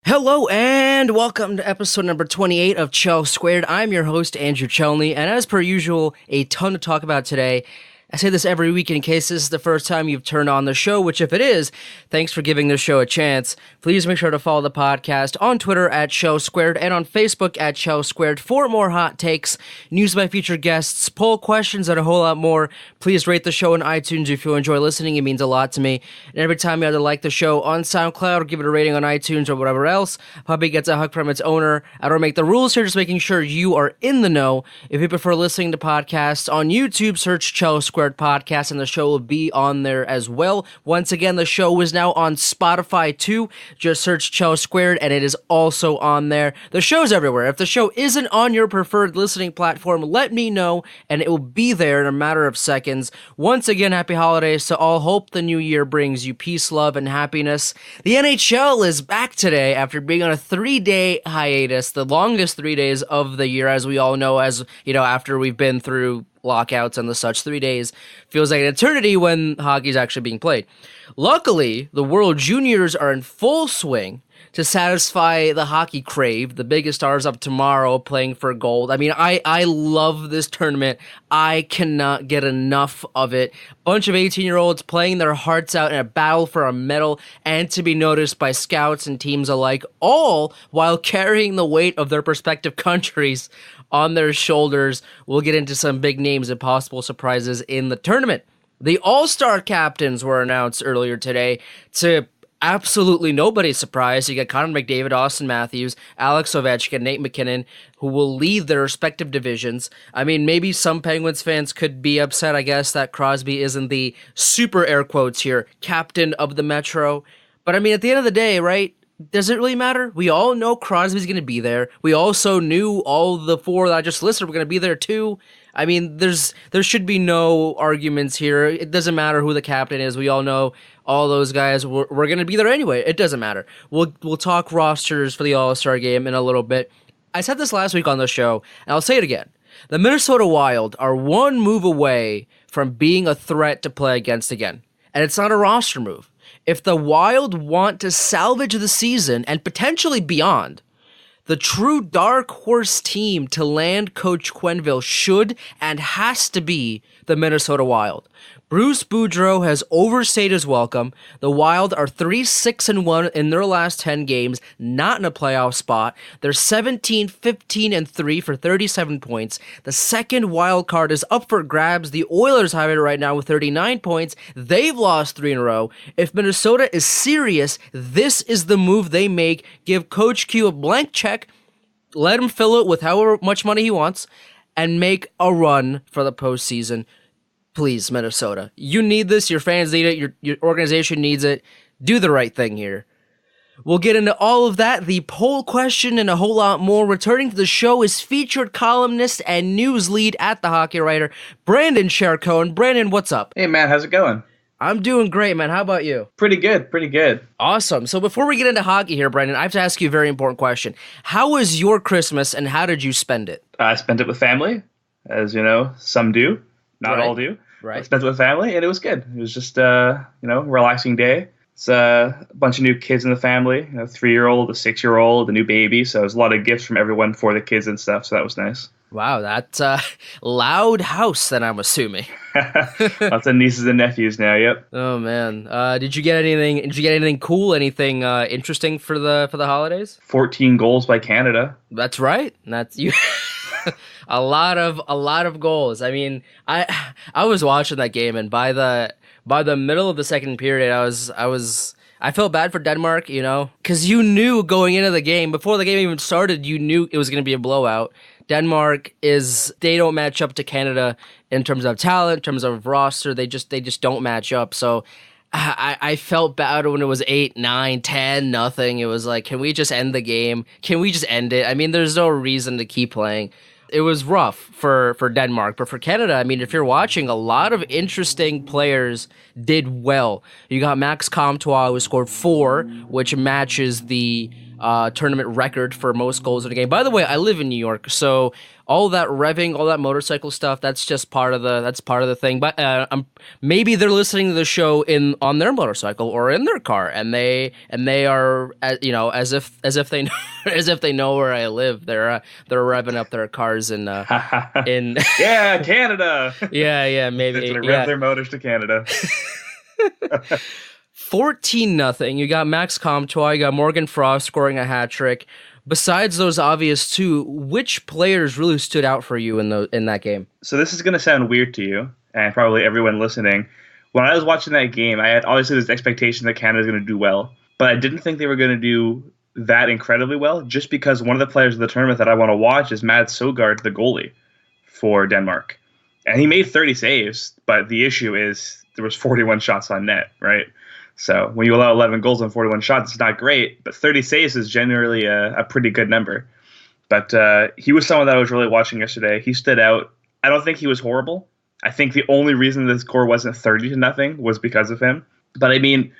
Hello and welcome to episode number 28 of Chel Squared. I'm your host, Andrew Chelney, and as per usual, a ton to talk about today. I say this every week in case this is the first time you've turned on the show, which if it is, thanks for giving the show a chance. Please make sure to follow the podcast on Twitter at Chel Squared and on Facebook at Chel Squared for more hot takes, news by featured guests, poll questions, and a whole lot more. Please rate the show on iTunes if you enjoy listening. It means a lot to me. And every time you either like the show on SoundCloud or give it a rating on iTunes or whatever else, Puppy gets a hug from its owner. I don't make the rules here, just making sure you are in the know. If you prefer listening to podcasts on YouTube, search Chel Squared Podcast, and the show will be on there as well. Once again, the show is now on Spotify too. Just search Chel Squared, and it is also on there. The show's everywhere. If the show isn't on your preferred listening platform, let me know, and it will be there in a matter of seconds. Once again, happy holidays to all. Hope the new year brings you peace, love, and happiness. The NHL is back today after being on a 3-day hiatus, the longest 3 days of the year, as we all know, as you know, after we've been through lockouts and the such. 3 days feels like an eternity when hockey's actually being played. Luckily, the World Juniors are in full swing to satisfy the hockey crave. The biggest stars up tomorrow playing for gold. I mean, I love this tournament. I cannot get enough of it. Bunch of 18-year-olds playing their hearts out in a battle for a medal and to be noticed by scouts and teams alike, all while carrying the weight of their respective countries on their shoulders. We'll get into some big names and possible surprises in the tournament. The All-Star captains were announced earlier today to absolutely nobody's surprise. You got Connor McDavid, Austin Matthews, Alex Ovechkin, Nate McKinnon, who will lead their respective divisions. I mean, maybe some Penguins fans could be upset, I guess, that Crosby isn't the super air quotes here captain of the Metro. But I mean, at the end of the day, right? Does it really matter? We all know Crosby's going to be there. We also knew all the four that I just listed were going to be there too. I mean, there should be no arguments here. It doesn't matter who the captain is. We all know all those guys were going to be there anyway. It doesn't matter. We'll talk rosters for the All-Star game in a little bit. I said this last week on the show, and I'll say it again. The Minnesota Wild are one move away from being a threat to play against again. And it's not a roster move. If the Wild want to salvage the season and potentially beyond, the true dark horse team to land Coach Quenneville should and has to be the Minnesota Wild. Bruce Boudreau has overstayed his welcome. The Wild are 3-6-1 in their last 10 games, not in a playoff spot. They're 17-15-3 for 37 points. The second wild card is up for grabs. The Oilers have it right now with 39 points. They've lost 3 in a row. If Minnesota is serious, this is the move they make. Give Coach Q a blank check, let him fill it with however much money he wants, and make a run for the postseason. Please, Minnesota. You need this. Your fans need it. Your organization needs it. Do the right thing here. We'll get into all of that, the poll question, and a whole lot more. Returning to the show is featured columnist and news lead at The Hockey Writer, Brandon Share-Cohen. Brandon, what's up? Hey, man. How's it going? I'm doing great, man. How about you? Pretty good. Awesome. So before we get into hockey here, Brandon, I have to ask you a very important question. How was your Christmas, and how did you spend it? I spent it with family, as you know, some do. Not all do. Right. I spent it with family, and it was good. It was just, relaxing day. It's a bunch of new kids in the family, a 3-year-old, a 6-year-old, a new baby. So there's a lot of gifts from everyone for the kids and stuff. So that was nice. Wow, that's a loud house, then I'm assuming. Lots of nieces and nephews now. Yep. Oh man, did you get anything? Did you get anything cool? Anything interesting for the holidays? 14 goals by Canada. That's right. That's you. a lot of goals. I mean, I was watching that game, and by the middle of the second period, I felt bad for Denmark, you know, because you knew going into the game, before the game even started, you knew it was going to be a blowout. Denmark they don't match up to Canada in terms of talent, in terms of roster. They just don't match up. So I felt bad when it was 8, 9, 10, nothing. It was like, can we just end the game? Can we just end it? I mean, there's no reason to keep playing. It was rough for Denmark, but for Canada, I mean, if you're watching, a lot of interesting players did well. You got Max Comtois, who scored 4, which matches the tournament record for most goals in a game. By the way, I live in New York, so all that revving, all that motorcycle stuff, that's just part of the thing. But maybe they're listening to the show on their motorcycle or in their car, and they are as if they know, as if they know where I live. They're revving up their cars in yeah, Canada. yeah, maybe They're gonna rev their motors to Canada. 14-0. You got Max Comtois, you got Morgan Frost scoring a hat trick. Besides those obvious two, which players really stood out for you in that game? So this is going to sound weird to you, and probably everyone listening. When I was watching that game, I had obviously this expectation that Canada was going to do well, but I didn't think they were going to do that incredibly well, just because one of the players of the tournament that I want to watch is Mads Søgaard, the goalie for Denmark. And he made 30 saves, but the issue is there was 41 shots on net, right? So when you allow 11 goals on 41 shots, it's not great, but 30 saves is generally a pretty good number. But he was someone that I was really watching yesterday. He stood out. I don't think he was horrible. I think the only reason the score wasn't 30-0 was because of him. But I mean,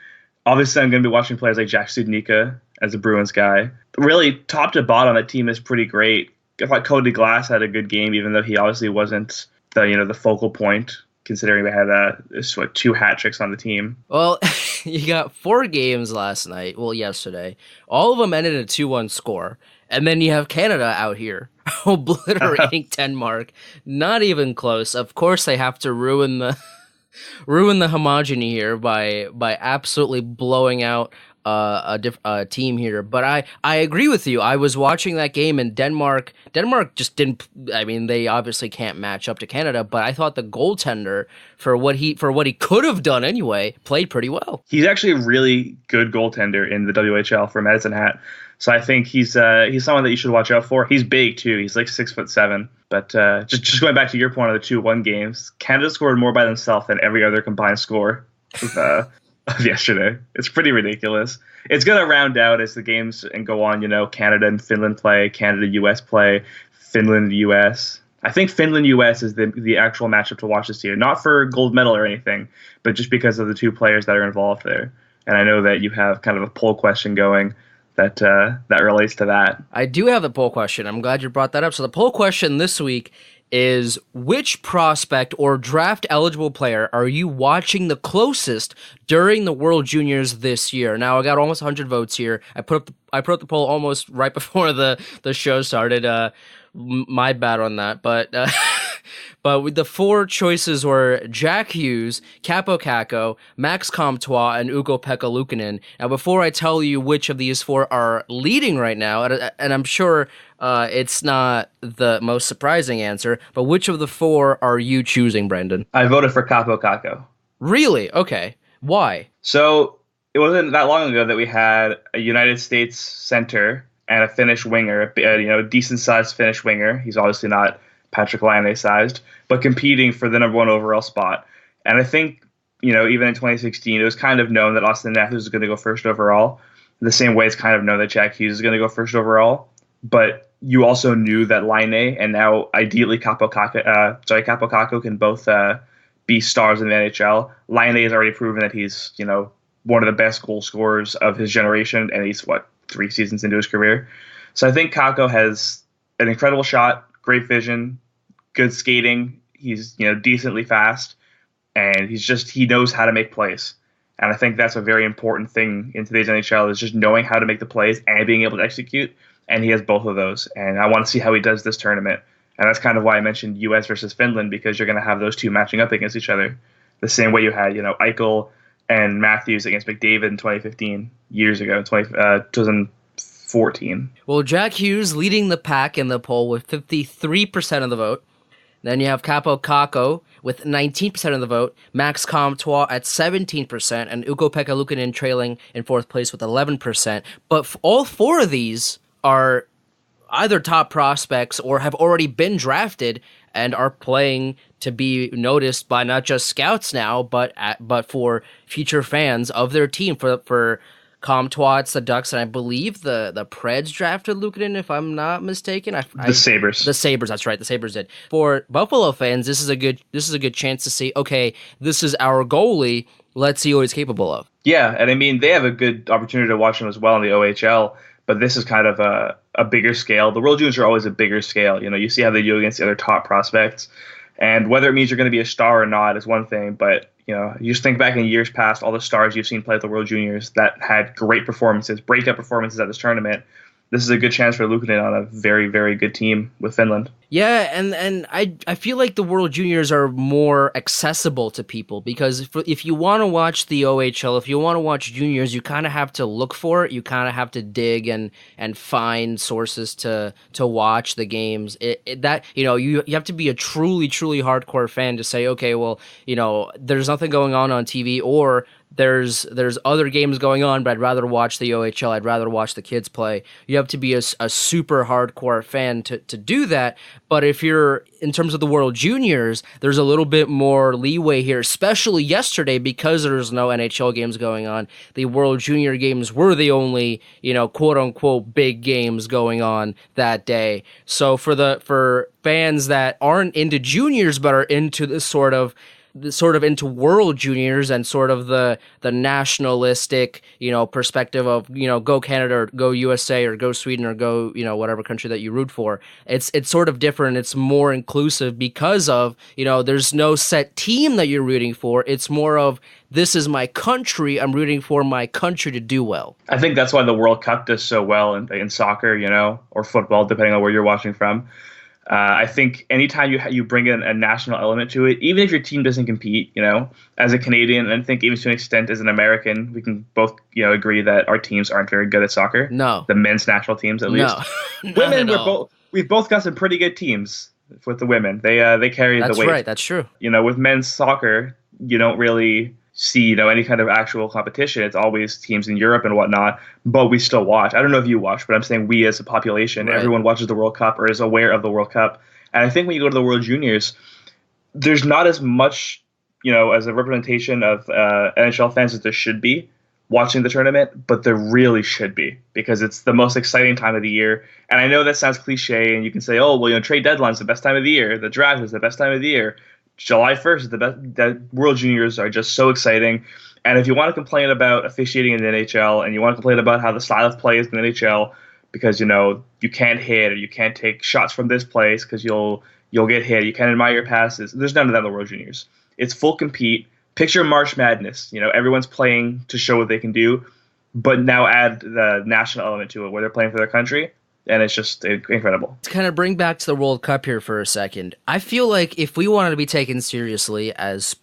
obviously I'm going to be watching players like Jack Studnicka as a Bruins guy. Really, top to bottom, that team is pretty great. I thought Cody Glass had a good game, even though he obviously wasn't the focal point, considering we had 2 hat tricks on the team. Well, you got 4 games yesterday. All of them ended in a 2-1 score. And then you have Canada out here obliterating Denmark. Not even close. Of course, they have to ruin the homogeny here by absolutely blowing out a team here. But I agree with you. I was watching that game, and Denmark just didn't. I mean, they obviously can't match up to Canada. But I thought the goaltender, for what he could have done anyway, played pretty well. He's actually a really good goaltender in the WHL for Medicine Hat. So I think he's someone that you should watch out for. He's big too. He's like 6'7". But just going back to your point on the 2-1 games, Canada scored more by themselves than every other combined score of yesterday. It's pretty ridiculous. It's going to round out as the games and go on. Canada and Finland play, Canada-US play, Finland-US. I think Finland-US is the actual matchup to watch this year. Not for gold medal or anything, but just because of the 2 players that are involved there. And I know that you have kind of a poll question going that relates to that. I do have the poll question. I'm glad you brought that up. So the poll question this week is, which prospect or draft eligible player are you watching the closest during the World Juniors this year? Now I got almost 100 votes here. I put up the poll almost right before the show started. My bad on that, but with the 4 choices were Jack Hughes, Capo Caco, Max Comtois, and Ukko-Pekka Luukkonen. Now, before I tell you which of these 4 are leading right now, and I'm sure it's not the most surprising answer, but which of the 4 are you choosing, Brendan? I voted for Capo Caco. Really? Okay. Why? So it wasn't that long ago that we had a United States center and a Finnish winger, a decent-sized Finnish winger. He's obviously not Patrick Laine-sized, but competing for the number 1 overall spot. And I think, even in 2016, it was kind of known that Austin Matthews was going to go first overall. The same way it's kind of known that Jack Hughes is going to go first overall. But you also knew that Laine and now ideally Capo Caco can both be stars in the NHL. Laine has already proven that he's, one of the best goal scorers of his generation, and he's 3 seasons into his career. So I think Caco has an incredible shot, great vision, good skating. He's decently fast, and he knows how to make plays. And I think that's a very important thing in today's NHL, is just knowing how to make the plays and being able to execute. And he has both of those. And I want to see how he does this tournament. And that's kind of why I mentioned US versus Finland, because you're going to have those 2 matching up against each other the same way you had Eichel and Matthews against McDavid in 2015, years ago, 2014. Well, Jack Hughes leading the pack in the poll with 53% of the vote. Then you have Capo Caco with 19% of the vote, Max Comtois at 17%, and Ukko-Pekka Luukkonen trailing in 4th place with 11%. But all 4 of these are either top prospects or have already been drafted and are playing to be noticed by not just scouts now, but for future fans of their team. For Comtois, it's the Ducks, and I believe the Preds drafted Luukkonen, if I'm not mistaken. The Sabres. The Sabres, that's right. The Sabres did. For Buffalo fans, this is a good chance to see, okay, this is our goalie. Let's see what he's capable of. Yeah, and I mean, they have a good opportunity to watch him as well in the OHL. but this is kind of a bigger scale. The World Juniors are always a bigger scale. You see how they do against the other top prospects. And whether it means you're going to be a star or not is one thing, but you just think back in years past, all the stars you've seen play at the World Juniors that had great performances, breakout performances at this tournament. This is a good chance for Luukkonen on a very, very good team with Finland. Yeah, and I feel like the World Juniors are more accessible to people because if you want to watch the OHL, if you want to watch juniors, you kind of have to look for it. You kind of have to dig and find sources to watch the games. You have to be a truly hardcore fan to say, okay, well, there's nothing going on TV, or there's other games going on, but I'd rather watch the OHL. I'd rather watch the kids play. You have to be a super hardcore fan to do that. But if you're in terms of the World Juniors, there's a little bit more leeway here, especially yesterday because there's no NHL games going on. The World Junior games were the only, quote unquote big games going on that day. So for fans that aren't into juniors but are into this sort of into World Juniors and sort of the nationalistic, perspective of, go Canada or go USA or go Sweden or go, whatever country that you root for. It's sort of different. It's more inclusive because of, there's no set team that you're rooting for. It's more of, this is my country. I'm rooting for my country to do well. I think that's why the World Cup does so well in soccer, or football, depending on where you're watching from. I think anytime you bring in a national element to it, even if your team doesn't compete, as a Canadian, and I think even to an extent as an American, we can both, agree that our teams aren't very good at soccer. No. The men's national teams, at least. No. Women, we've both got some pretty good teams with the women. They carry the weight. That's right. That's true. With men's soccer, you don't really see, any kind of actual competition. It's always teams in Europe and whatnot, but we still watch. I don't know if you watch, but I'm saying we as a population, right. Everyone watches the World Cup or is aware of the World Cup. And I think when you go to the World Juniors, there's not as much, as a representation of NHL fans as there should be watching the tournament, but there really should be because it's the most exciting time of the year. And I know that sounds cliche and you can say, oh, well, trade deadline's the best time of the year. The draft is the best time of the year. July 1st is the best. The World Juniors are just so exciting. And if you want to complain about officiating in the NHL and you want to complain about how the style of play is in the NHL because, you can't hit or you can't take shots from this place because you'll get hit, you can't admire your passes. There's none of that in the World Juniors. It's full compete. Picture March Madness. Everyone's playing to show what they can do, but now add the national element to it where they're playing for their country. And it's just incredible. To kind of bring back to the World Cup here for a second, I feel like if we wanted to be taken seriously as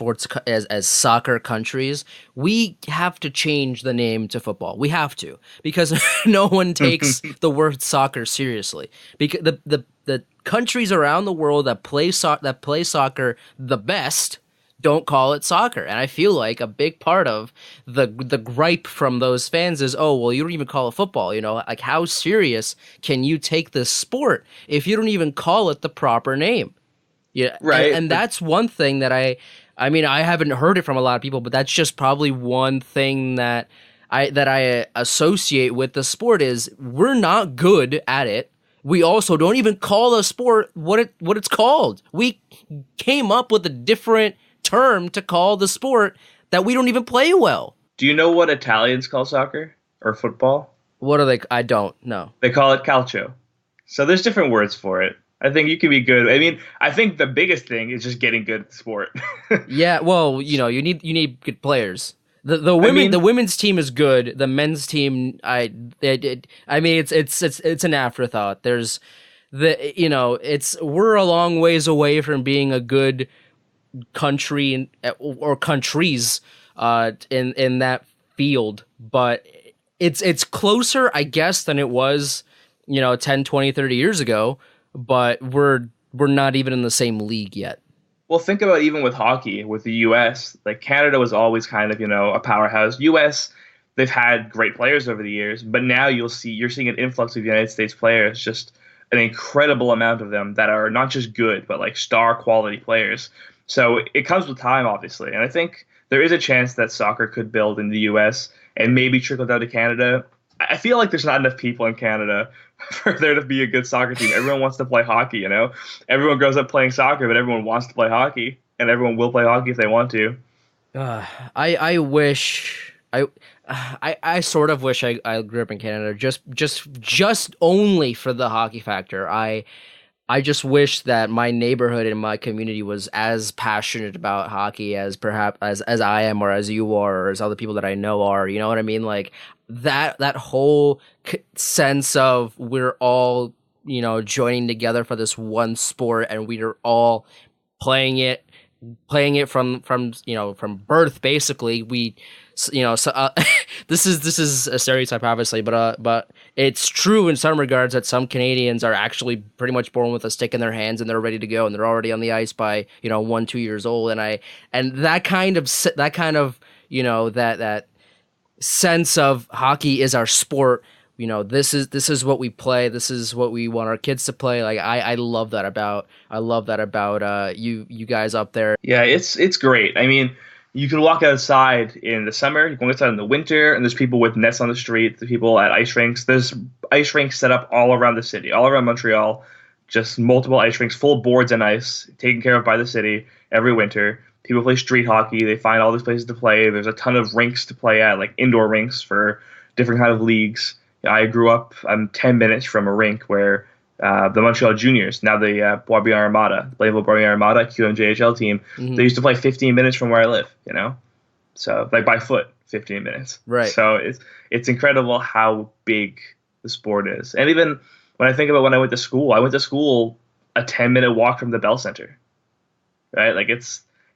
soccer countries, we have to change the name to football. We have to, because no one takes the word soccer seriously. Because the countries around the world that play soccer the best don't call it soccer. And I feel like a big part of the gripe from those fans is, oh, well, you don't even call it football. Like how serious can you take this sport if you don't even call it the proper name? Yeah. Right. And that's one thing that I haven't heard it from a lot of people, but that's just probably one thing that I associate with the sport is we're not good at it. We also don't even call the sport what it's called. We came up with a different term to call the sport that we don't even play well. Do you know what Italians call soccer or football? What are they? I don't know. They call it calcio. So there's different words for it. I think you can be good. I think the biggest thing is just getting good at the sport. Yeah, well, you need good players. The women's team is good. The men's team, it's an afterthought. There's we're a long ways away from being a good country or countries in that field, but it's closer, I guess, than it was 10, 20, 30 years ago, but we're not even in the same league yet. Well, think about even with hockey, with the U.S., like Canada was always kind of, a powerhouse. U.S., they've had great players over the years, but now you're seeing an influx of United States players, just an incredible amount of them that are not just good, but like star quality players. So it comes with time, obviously. And I think there is a chance that soccer could build in the U.S. and maybe trickle down to Canada. I feel like there's not enough people in Canada for there to be a good soccer team. Everyone wants to play hockey, Everyone grows up playing soccer, but everyone wants to play hockey. And everyone will play hockey if they want to. I wish... I sort of wish I grew up in Canada just only for the hockey factor. I just wish that my neighborhood and my community was as passionate about hockey as perhaps as I am, or as you are, or as other people that I know are. You know what I mean? Like that whole sense of we're all, joining together for this one sport, and we are all playing it from birth. Basically, so this is a stereotype, obviously, but it's true in some regards that some Canadians are actually pretty much born with a stick in their hands, and they're ready to go, and they're already on the ice by 1-2 years old. And that kind of that sense of hockey is our sport. This is what we play. This is what we want our kids to play. Like I love that about you guys up there. Yeah, it's great. I mean, you can walk outside in the summer, you can walk outside in the winter, and there's people with nets on the street, there's people at ice rinks. There's ice rinks set up all around the city, all around Montreal, just multiple ice rinks, full boards and ice, taken care of by the city every winter. People play street hockey. They find all these places to play. There's a ton of rinks to play at, like indoor rinks for different kind of leagues. I grew up, I'm 10 minutes from a rink where the Montreal Juniors, now the Boisbriand Armada, the Boisbriand Armada QMJHL team, they used to play 15 minutes from where I live, So, like by foot, 15 minutes. Right. So it's incredible how big the sport is. And even when I think about when I went to school a 10-minute walk from the Bell Center, right? Like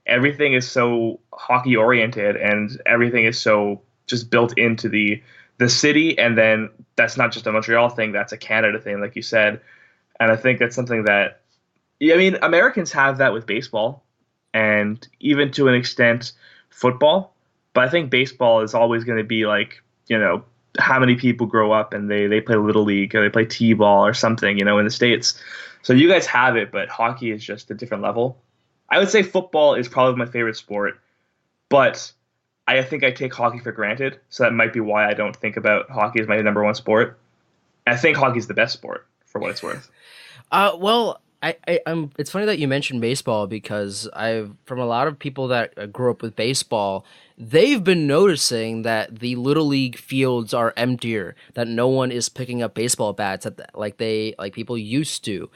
everything is so hockey oriented, and everything is so just built into the city. And then that's not just a Montreal thing, that's a Canada thing, like you said. And I think that's something that, I mean, Americans have that with baseball, and even to an extent football. But I think baseball is always going to be like, how many people grow up and they play Little League, or they play T-ball or something, in the States. So you guys have it, but hockey is just a different level. I would say football is probably my favorite sport, but I think I take hockey for granted, so that might be why I don't think about hockey as my number one sport. I think hockey is the best sport, for what it's worth. Well, it's funny that you mentioned baseball, because from a lot of people that grew up with baseball, they've been noticing that the Little League fields are emptier, that no one is picking up baseball bats like people used to.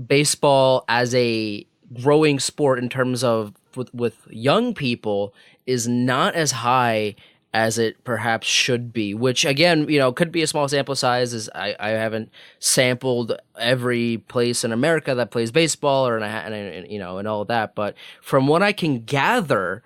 Baseball as a growing sport in terms of with young people is not as high as it perhaps should be, which again, could be a small sample size, as I haven't sampled every place in America that plays baseball and all of that. But from what I can gather,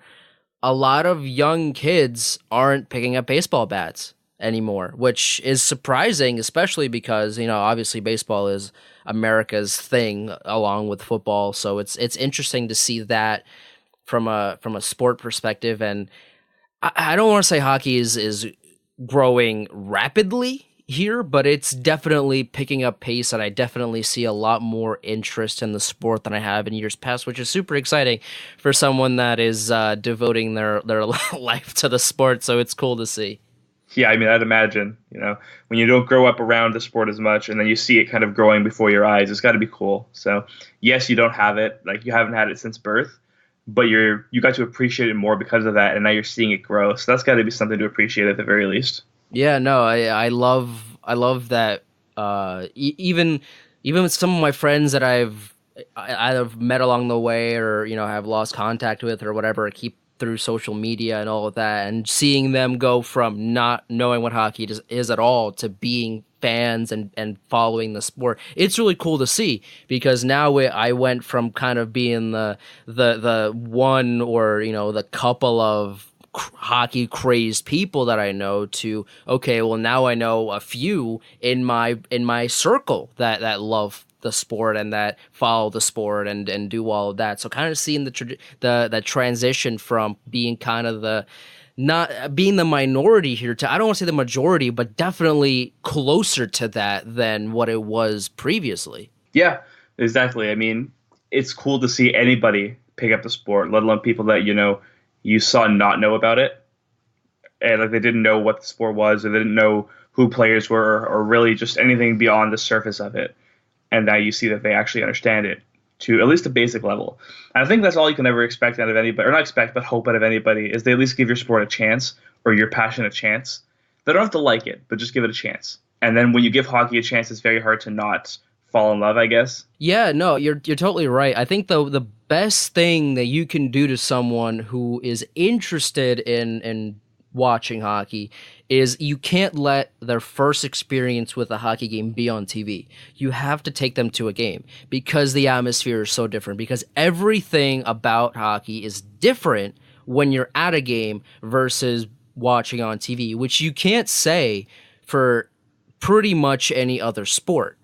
a lot of young kids aren't picking up baseball bats anymore, which is surprising, especially because, obviously baseball is America's thing along with football. So it's interesting to see that from a sport perspective. And I don't want to say hockey is growing rapidly here, but it's definitely picking up pace, and I definitely see a lot more interest in the sport than I have in years past, which is super exciting for someone that is devoting their life to the sport. So it's cool to see. Yeah, I mean, I'd imagine, when you don't grow up around the sport as much, and then you see it kind of growing before your eyes, it's got to be cool. So yes, you don't have it, like you haven't had it since birth, but you got to appreciate it more because of that, and now you're seeing it grow. So that's got to be something to appreciate at the very least. Yeah, no, I love that. Even with some of my friends that I've either met along the way, or have lost contact with, or whatever, keep through social media and all of that, and seeing them go from not knowing what hockey is at all to being fans and following the sport, it's really cool to see, because now I went from kind of being the one, or the couple of hockey crazed people that I know, to okay, well now I know a few in my circle that love the sport and that follow the sport and do all of that. So kind of seeing the transition from being kind of the not being the minority here to, I don't want to say the majority, but definitely closer to that than what it was previously. Yeah, exactly. I mean, it's cool to see anybody pick up the sport, let alone people that you saw not know about it, and like they didn't know what the sport was, or they didn't know who players were, or really just anything beyond the surface of it. And now you see that they actually understand it to at least a basic level. And I think that's all you can ever expect out of anybody, or not expect, but hope out of anybody, is they at least give your sport a chance, or your passion a chance, they don't have to like it, but just give it a chance. And then when you give hockey a chance, it's very hard to not fall in love, I guess. Yeah, no, you're totally right. I think the best thing that you can do to someone who is interested in watching hockey is you can't let their first experience with a hockey game be on TV. You have to take them to a game because the atmosphere is so different, because everything about hockey is different when you're at a game versus watching on TV, which you can't say for pretty much any other sport.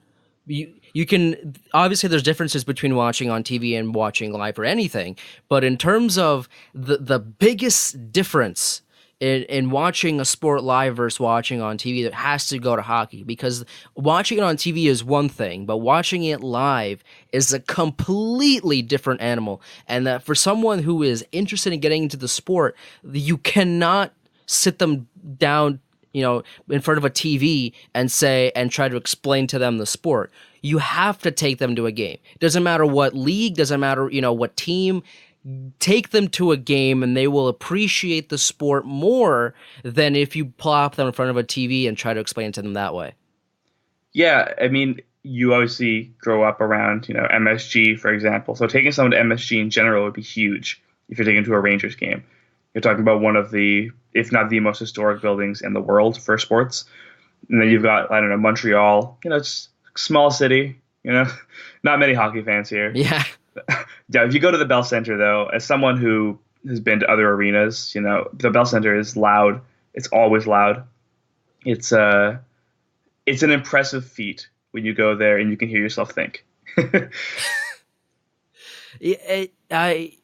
You can obviously there's differences between watching on TV and watching live or anything, but in terms of the biggest difference in watching a sport live versus watching on TV, that has to go to hockey, because watching it on TV is one thing, but watching it live is a completely different animal. And that for someone who is interested in getting into the sport, you cannot sit them down, in front of a TV and try to explain to them the sport. You have to take them to a game. Doesn't matter what league, doesn't matter, what team. Take them to a game and they will appreciate the sport more than if you plop them in front of a TV and try to explain it to them that way. Yeah, I mean, you obviously grow up around, MSG, for example. So taking someone to MSG in general would be huge if you're taking to a Rangers game. You're talking about one of the, if not the most historic buildings in the world for sports. And then you've got, I don't know, Montreal. It's a small city, not many hockey fans here. Yeah. Yeah, if you go to the Bell Center, though, as someone who has been to other arenas, the Bell Center is loud. It's always loud. It's an impressive feat when you go there and you can hear yourself think.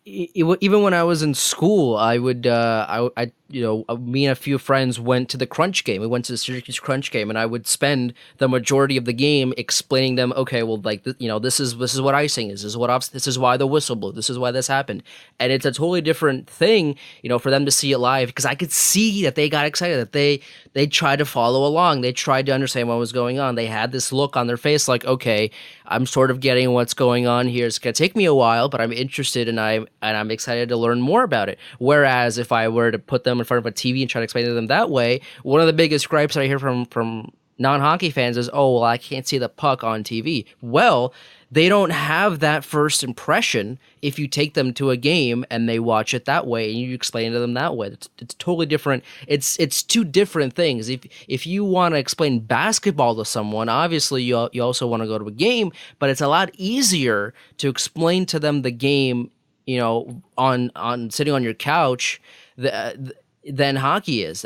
Even when I was in school, I would, me and a few friends went to the Crunch game. We went to the Syracuse Crunch game, and I would spend the majority of the game explaining them, okay, well, this is what icing is. This is why the whistle blew. This is why this happened. And it's a totally different thing, for them to see it live, because I could see that they got excited, that they tried to follow along. They tried to understand what was going on. They had this look on their face like, okay, I'm sort of getting what's going on here. It's going to take me a while, but I'm interested, and I'm excited to learn more about it. Whereas if I were to put them in front of a TV and try to explain to them that way, one of the biggest gripes that I hear from non-hockey fans is, oh, well, I can't see the puck on TV. Well, they don't have that first impression if you take them to a game and they watch it that way and you explain to them that way. It's totally different. It's two different things. If you want to explain basketball to someone, obviously you also want to go to a game, but it's a lot easier to explain to them the game, on sitting on your couch than hockey is.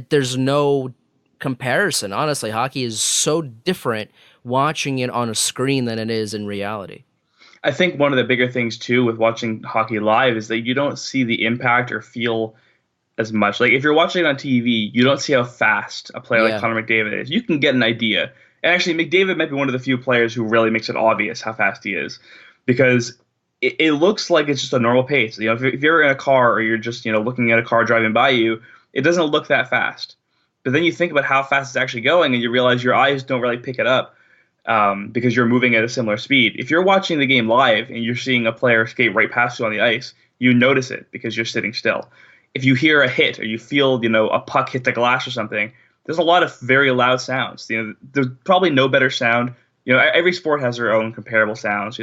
There's no comparison. Honestly, hockey is so different watching it on a screen than it is in reality. I think one of the bigger things too with watching hockey live is that you don't see the impact or feel as much. Like if you're watching it on TV, you don't see how fast a player like Connor McDavid is. You can get an idea. And actually, McDavid might be one of the few players who really makes it obvious how fast he is, because it looks like it's just a normal pace. If you're in a car or you're just looking at a car driving by you, it doesn't look that fast. But then you think about how fast it's actually going, and you realize your eyes don't really pick it up. Because you're moving at a similar speed. If you're watching the game live and you're seeing a player skate right past you on the ice, you notice it because you're sitting still. If you hear a hit or you feel, a puck hit the glass or something, there's a lot of very loud sounds. There's probably no better sound. Every sport has their own comparable sounds.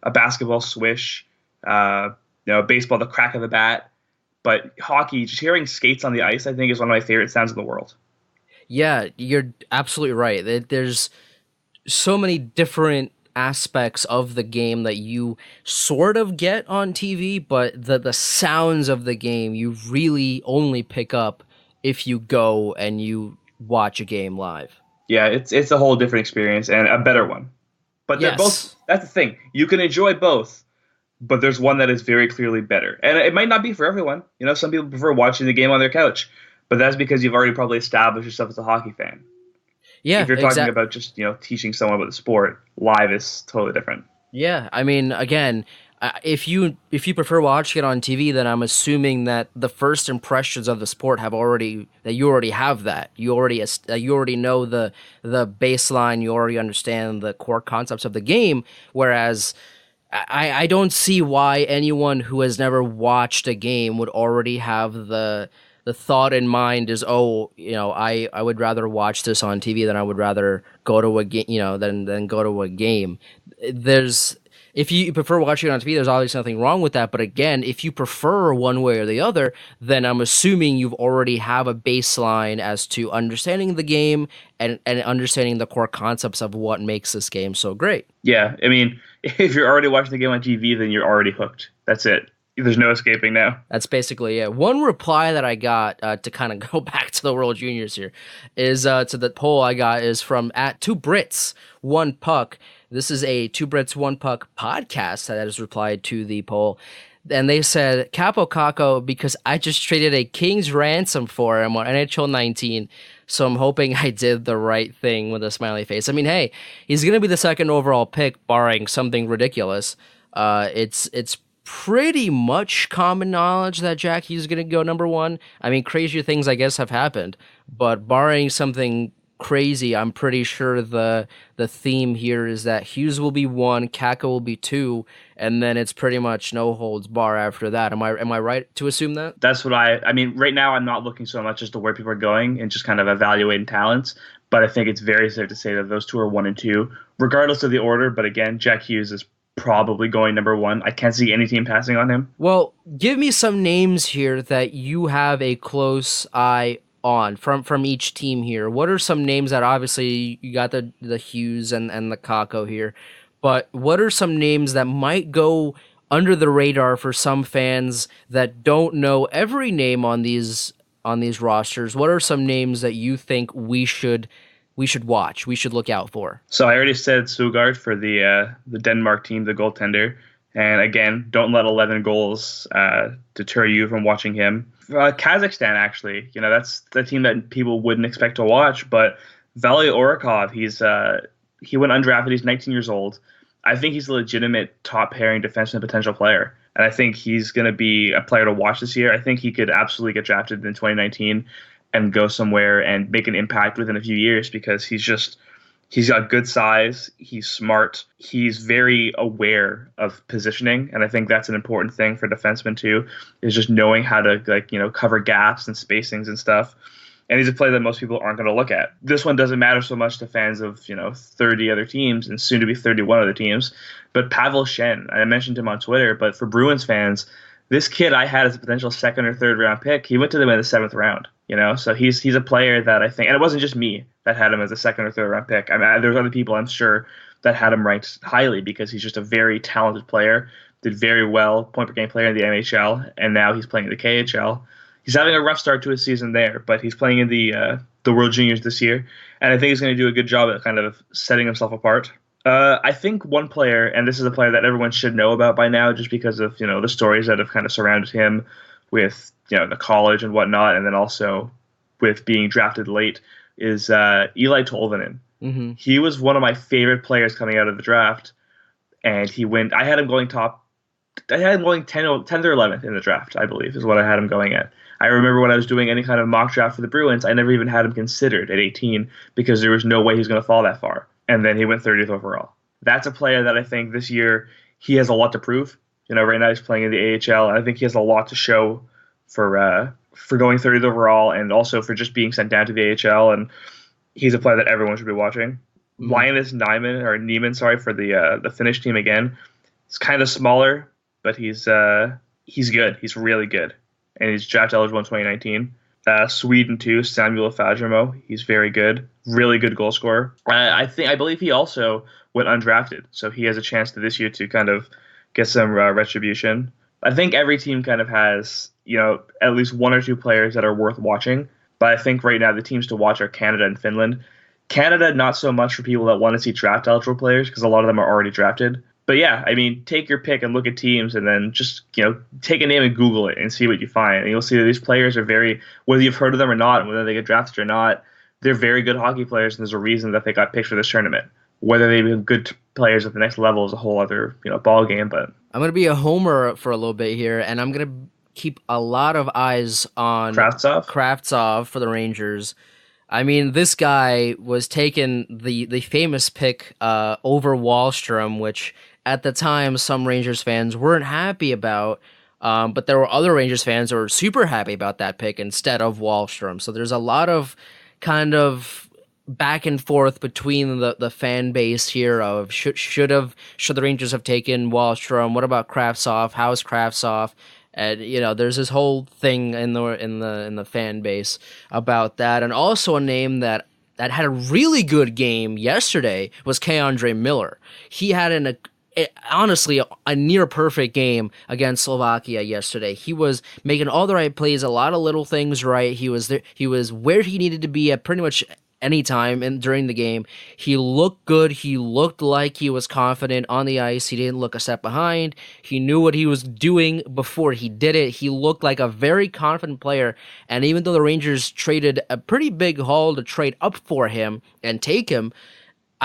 A basketball swish, baseball, the crack of the bat. But hockey, just hearing skates on the ice, I think, is one of my favorite sounds in the world. Yeah, you're absolutely right. There's so many different aspects of the game that you sort of get on TV, but the sounds of the game you really only pick up if you go and you watch a game live. Yeah, it's a whole different experience and a better one. But they're both. That's the thing. You can enjoy both, but there's one that is very clearly better. And it might not be for everyone. Some people prefer watching the game on their couch, but that's because you've already probably established yourself as a hockey fan. Yeah, if you're talking about just teaching someone about the sport, live is totally different. Yeah, I mean, again, if you prefer watching it on TV, then I'm assuming that the first impressions of the sport you already have that. You already know the baseline. You already understand the core concepts of the game. Whereas I don't see why anyone who has never watched a game would already have the the thought in mind is, oh, I would rather watch this on TV than I would rather go to a game, than go to a game. There's If you prefer watching it on TV, there's obviously nothing wrong with that. But again, if you prefer one way or the other, then I'm assuming you've already have a baseline as to understanding the game and understanding the core concepts of what makes this game so great. Yeah, I mean, if you're already watching the game on TV, then you're already hooked. That's it. There's no escaping now. That's basically it. One reply that I got to kind of go back to the World Juniors here is to the poll I got is from at 2 Brits 1 Puck. This is a 2 Brits 1 Puck podcast that has replied to the poll. And they said, Capo Caco, because I just traded a king's ransom for him on NHL 19. So I'm hoping I did the right thing with a smiley face. I mean, hey, he's going to be the second overall pick, barring something ridiculous. It's pretty much common knowledge that Jack Hughes is going to go number 1. I mean, crazier things, I guess, have happened. But barring something crazy, I'm pretty sure the theme here is that Hughes will be 1, Kakko will be 2, and then it's pretty much no holds bar after that. Am I right to assume that? That's what I mean, right now I'm not looking so much as to where people are going and just kind of evaluating talents, but I think it's very safe to say that those two are 1 and 2, regardless of the order. But again, Jack Hughes is probably going number 1. I can't see any team passing on him. Well, give me some names here that you have a close eye on from each team here. What are some names that, obviously you got the Hughes and the Kakko here, but what are some names that might go under the radar for some fans that don't know every name on these rosters? What are some names that you think we should watch, we should look out for? So I already said Sugard for the Denmark team, the goaltender. And again, don't let 11 goals deter you from watching him. Kazakhstan, actually, that's the team that people wouldn't expect to watch. But Vali Orikov, he went undrafted. He's 19 years old. I think he's a legitimate top pairing defenseman potential player. And I think he's going to be a player to watch this year. I think he could absolutely get drafted in 2019 and go somewhere and make an impact within a few years, because he's got good size, he's smart, he's very aware of positioning, and I think that's an important thing for defensemen too, is just knowing how to cover gaps and spacings and stuff. And he's a player that most people aren't going to look at. This one doesn't matter so much to fans of 30 other teams and soon to be 31 other teams. But Pavel Shen, I mentioned him on Twitter, but for Bruins fans, this kid I had as a potential 2nd or 3rd round pick, he went to them in the 7th round. So he's a player that I think, and it wasn't just me that had him as a 2nd or 3rd round pick. I mean, there's other people I'm sure that had him ranked highly, because he's just a very talented player, did very well, point per game player in the NHL, and now he's playing in the KHL. He's having a rough start to his season there, but he's playing in the World Juniors this year, and I think he's going to do a good job at kind of setting himself apart. I think one player, and this is a player that everyone should know about by now, just because of the stories that have kind of surrounded him with the college and whatnot, and then also with being drafted late, is Eli Tolvanen. Mm-hmm. He was one of my favorite players coming out of the draft, and I had him going 10th or 11th in the draft, I believe, is what I had him going at. I remember when I was doing any kind of mock draft for the Bruins, I never even had him considered at 18, because there was no way he was going to fall that far. And then he went 30th overall. That's a player that I think this year he has a lot to prove. Right now he's playing in the AHL, and I think he has a lot to show for going 30th overall, and also for just being sent down to the AHL. And he's a player that everyone should be watching. Mm-hmm. Linus Niemann, for the Finnish team again. He's kind of smaller, but he's good. He's really good, and he's draft eligible in 2019. Sweden too, Samuel Fajramo. He's very good, really good goal scorer. I believe he also went undrafted, so he has a chance this year to kind of get some retribution. I think every team kind of has at least 1 or 2 players that are worth watching, but I think right now the teams to watch are Canada and Finland. Canada, not so much for people that want to see draft eligible players, because a lot of them are already drafted. But yeah, I mean, take your pick and look at teams, and then just take a name and Google it and see what you find. And you'll see that these players are whether you've heard of them or not, and whether they get drafted or not, they're very good hockey players, and there's a reason that they got picked for this tournament. Whether they be good players at the next level is a whole other ball game. But I'm gonna be a homer for a little bit here, and I'm gonna keep a lot of eyes on Kravtsov for the Rangers. I mean, this guy was taken the famous pick over Wahlstrom, which at the time some Rangers fans weren't happy about. But there were other Rangers fans who were super happy about that pick instead of Wahlstrom. So there's a lot of kind of back and forth between the fan base here of should the Rangers have taken Wahlstrom? What about Kravtsov? How is Kravtsov? And there's this whole thing in the fan base about that. And also a name that had a really good game yesterday was K'Andre Miller. He had honestly a near perfect game against Slovakia yesterday. He was making all the right plays, a lot of little things right. He was there. He was where he needed to be at pretty much any time during the game. He looked good. He looked like he was confident on the ice. He didn't look a step behind. He knew what he was doing before he did it. He looked like a very confident player. And even though the Rangers traded a pretty big haul to trade up for him and take him,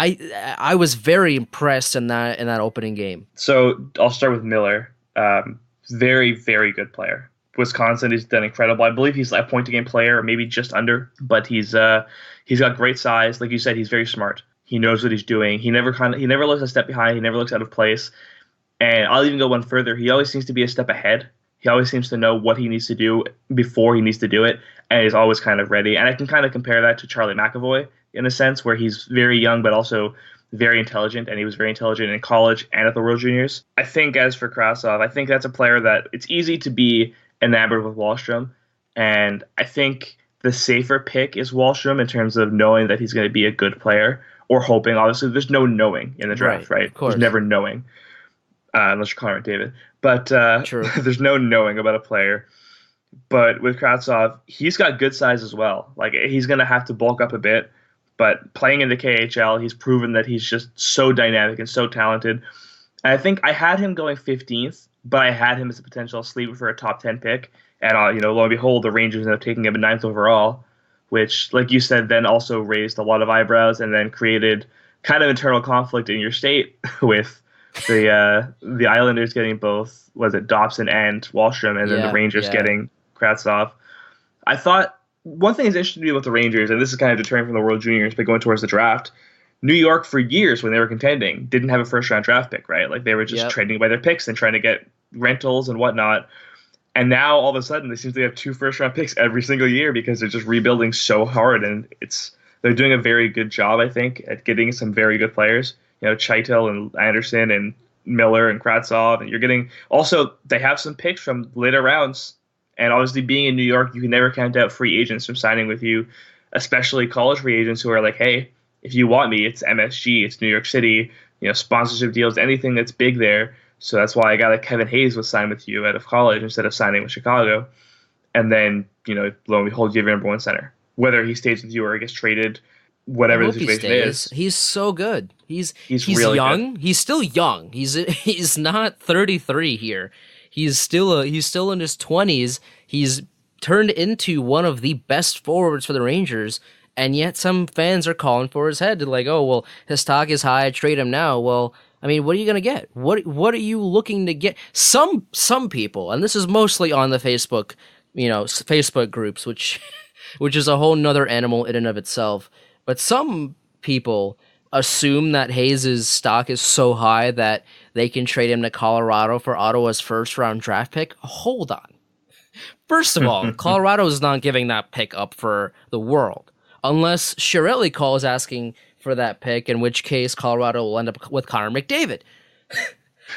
I was very impressed in that opening game. So I'll start with Miller. Very, very good player. Wisconsin, he's done incredible. I believe he's a point-a-game player, or maybe just under, but he's got great size. Like you said, he's very smart. He knows what he's doing. He never looks a step behind. He never looks out of place. And I'll even go one further. He always seems to be a step ahead. He always seems to know what he needs to do before he needs to do it, and he's always kind of ready. And I can kind of compare that to Charlie McAvoy in a sense, where he's very young but also very intelligent, and he was very intelligent in college and at the World Juniors. I think as for Kravtsov, I think that's a player that it's easy to be enamored with Wahlstrom, and I think the safer pick is Wahlstrom in terms of knowing that he's going to be a good player, or hoping. Obviously, there's no knowing in the draft, right? There's never knowing, unless you're Connor McDavid. But there's no knowing about a player. But with Kravtsov, he's got good size as well. Like, he's going to have to bulk up a bit. But playing in the KHL, he's proven that he's just so dynamic and so talented. And I think I had him going 15th, but I had him as a potential sleeper for a top 10 pick. And, lo and behold, the Rangers ended up taking him at 9th overall, which, like you said, then also raised a lot of eyebrows and then created kind of internal conflict in your state with the Islanders getting both, Dobson and Wahlstrom, and then the Rangers getting Kravtsov. I thought one thing that's interesting to me about the Rangers, and this is kind of deterring from the World Juniors, but going towards the draft, New York for years when they were contending didn't have a first-round draft pick, right? Like, they were just trading by their picks and trying to get rentals and whatnot. And now all of a sudden they seem to have 2 first-round picks every single year because they're just rebuilding so hard, and they're doing a very good job, I think, at getting some very good players. Chel and Anderson and Miller and Kravtsov, and you're getting also they have some picks from later rounds. And obviously, being in New York, you can never count out free agents from signing with you, especially college free agents who are like, hey, if you want me, it's MSG, it's New York City, sponsorship deals, anything that's big there. So that's why a guy like Kevin Hayes was signed with you out of college instead of signing with Chicago. And then, lo and behold, you have your number one center. Whether he stays with you or gets traded, whatever the situation is. He's so good. He's really young. Good. He's still young. He's not 33 here. He's still in his 20s. He's turned into one of the best forwards for the Rangers, and yet some fans are calling for his head. They're like, oh, well, his stock is high, trade him now. Well, I mean, what are you going to get? What are you looking to get? Some people, and this is mostly on the Facebook, Facebook groups, which is a whole nother animal in and of itself. But some people assume that Hayes' stock is so high that they can trade him to Colorado for Ottawa's first-round draft pick. Hold on. First of all, Colorado is not giving that pick up for the world, unless Chiarelli calls asking for that pick, in which case Colorado will end up with Connor McDavid.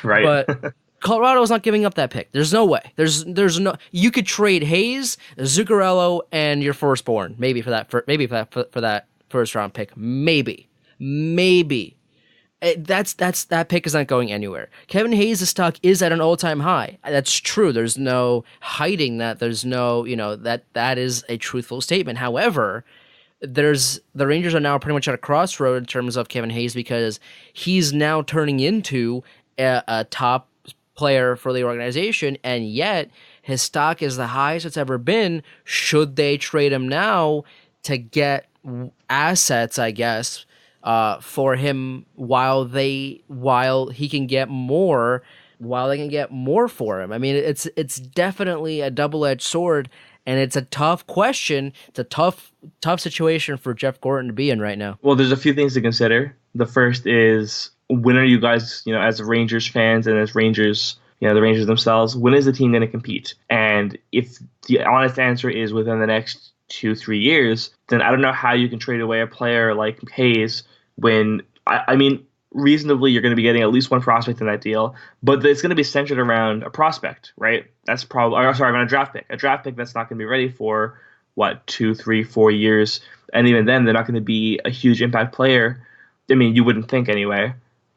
Right. But Colorado is not giving up that pick. There's no way. There's no. You could trade Hayes, Zuccarello, and your firstborn maybe for that first-round pick. Maybe. That pick is not going anywhere. Kevin Hayes' stock is at an all-time high. That's true. There's no hiding that. There's no, that is a truthful statement. However, the Rangers are now pretty much at a crossroad in terms of Kevin Hayes because he's now turning into a top player for the organization, and yet his stock is the highest it's ever been. Should they trade him now to get assets, I guess, for him while they can get more for him? I mean, it's definitely a double-edged sword, and it's a tough question. It's a tough situation for Jeff Gorton to be in right now. Well, there's a few things to consider. The first is, when are you guys, as Rangers fans and as Rangers, the Rangers themselves, when is the team going to compete? And if the honest answer is within the next 2-3 years, then I don't know how you can trade away a player like Hayes when, I mean, reasonably you're going to be getting at least one prospect in that deal, but it's going to be centered around a prospect, right? That's probably, around a draft pick that's not going to be ready for, 2, 3, 4 years. And even then, they're not going to be a huge impact player. I mean, you wouldn't think anyway.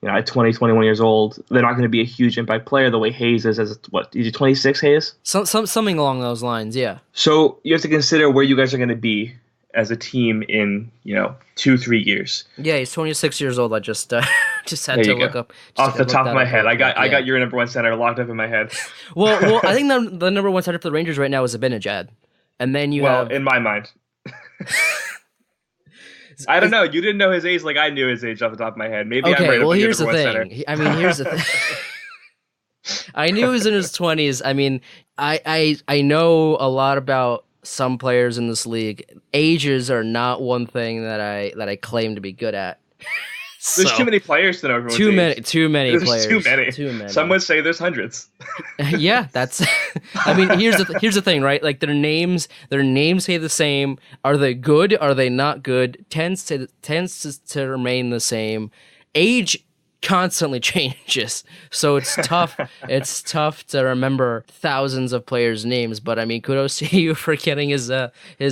At 20, 21 years old, they're not going to be a huge impact player the way Hayes is. Is he 26, Hayes? Something along those lines, yeah. So you have to consider where you guys are going to be as a team in 2-3 years. Yeah, he's 26 years old. I just had to look up off the top of my head. I got your number one center locked up in my head. well, I think the number one center for the Rangers right now is Zibanejad, and then you have in my mind. I don't know. You didn't know his age like I knew his age off the top of my head. Maybe okay, I'm right. Well, here's the thing. I mean, here's the thing. I knew he was in his 20s. I mean, I know a lot about some players in this league. Ages are not one thing that I claim to be good at. There's too many players to know everyone's age. Too many players. Too many. Some would say there's hundreds. Yeah, that's. I mean, here's the thing, right? Like their names stay the same. Are they good? Are they not good? Tends to remain the same. Age constantly changes, so it's tough. It's tough to remember thousands of players' names. But I mean, kudos to you for getting his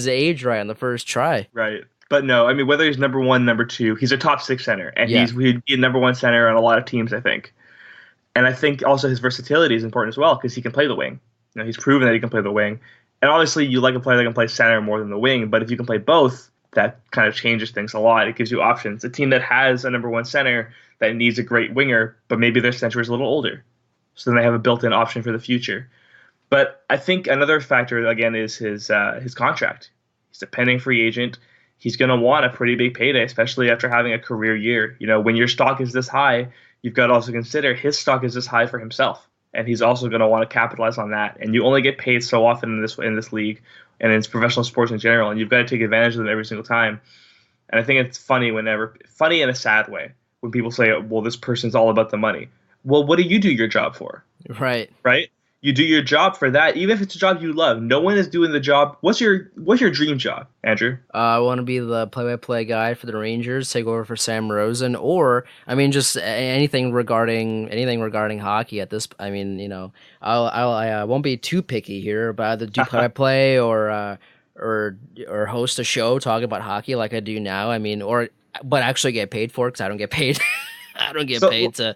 age right on the first try. Right. But no, I mean, whether he's number one, number two, he's a top 6 center, and he'd be a number one center on a lot of teams, I think. And I think also his versatility is important as well because he can play the wing. He's proven that he can play the wing. And obviously, you like a player that can play center more than the wing, but if you can play both, that kind of changes things a lot. It gives you options. A team that has a number one center that needs a great winger, but maybe their center is a little older, so then they have a built-in option for the future. But I think another factor again is his contract. He's a pending free agent. He's going to want a pretty big payday, especially after having a career year. When your stock is this high, you've got to also consider his stock is this high for himself, and he's also going to want to capitalize on that. And you only get paid so often in this league and in professional sports in general, and you've got to take advantage of them every single time. And I think it's funny in a sad way when people say, "Well, this person's all about the money." Well, what do you do your job for? Right. You do your job for that, even if it's a job you love. No one is doing the job. What's your dream job, Andrew? I want to be the play-by-play guy for the Rangers, take over for Sam Rosen, or I mean, just anything regarding hockey. At this, I mean, I won't be too picky here, but either do play-by-play or host a show talking about hockey like I do now. I mean, but actually get paid for it because I don't get paid. I don't get paid to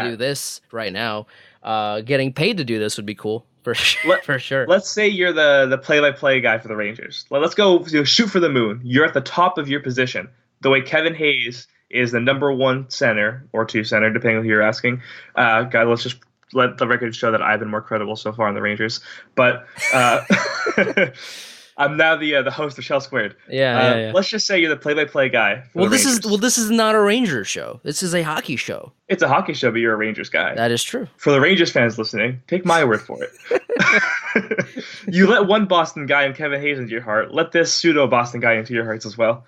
do this right now. Getting paid to do this would be cool for sure. Let's say you're the play-by-play guy for the Rangers. Let's go shoot for the moon. You're at the top of your position. The way Kevin Hayes is the number one center or two center, depending on who you're asking. Guy, let's just let the record show that I've been more credible so far in the Rangers. But I'm now the host of Shell Squared. Yeah. Let's just say you're the play-by-play guy. This is not a Rangers show. This is a hockey show. It's a hockey show, but you're a Rangers guy. That is true. For the Rangers fans listening, take my word for it. You let one Boston guy and Kevin Hayes into your heart. Let this pseudo Boston guy into your hearts as well.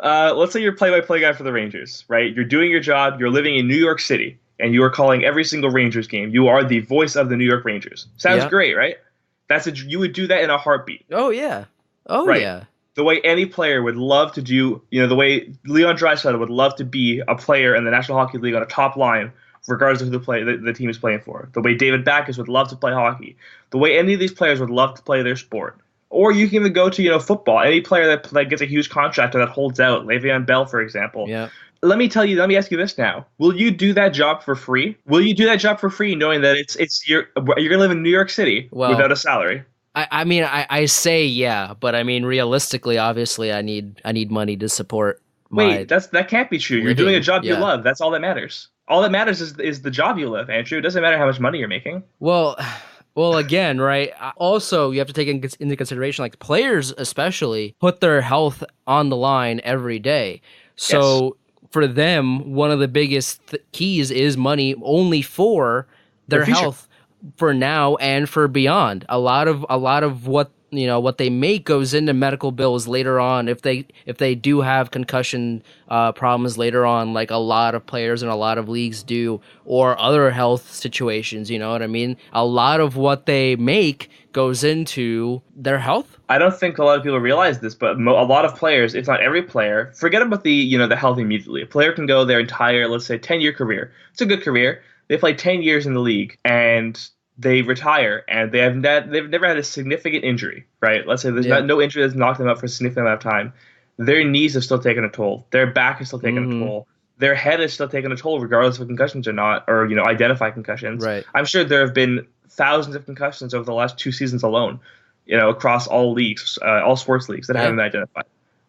Let's say you're play-by-play guy for the Rangers, right? You're doing your job. You're living in New York City, and you are calling every single Rangers game. You are the voice of the New York Rangers. Sounds great, right? You would do that in a heartbeat. Oh yeah. Yeah. The way any player would love to do, the way Leon Draisaitl would love to be a player in the National Hockey League on a top line, regardless of who the team is playing for. The way David Backes would love to play hockey. The way any of these players would love to play their sport. Or you can even go to football. Any player that gets a huge contract or that holds out, Le'Veon Bell, for example. Yeah. Let me ask you this now. Will you do that job for free? Will you do that job for free knowing that you're going to live in New York City without a salary? I mean, I say yeah, but I mean, realistically, obviously, I need money to support Wait, that can't be true. You're doing a job you love. That's all that matters. All that matters is the job you love, Andrew. It doesn't matter how much money you're making. Well, again, right? Also, you have to take into consideration, like players especially, put their health on the line every day. So... Yes. For them, one of the biggest keys is money only for their health for now and for beyond. A lot of what what they make goes into medical bills later on if they do have concussion problems later on, like a lot of players in a lot of leagues do, or other health situations. You know what I mean? A lot of what they make goes into their health. I don't think a lot of people realize this, but a lot of players, if not every player, forget about the health immediately. A player can go their entire, let's say, 10-year career. It's a good career. They play 10 years in the league and they retire, and they've never had a significant injury, right? Let's say there's no injury that's knocked them out for a significant amount of time. Their knees have still taken a toll. Their back is still taking a toll. Their head is still taking a toll, regardless of concussions or not, or identify concussions. Right. I'm sure there have been thousands of concussions over the last 2 seasons alone, across all leagues, all sports leagues that haven't been identified,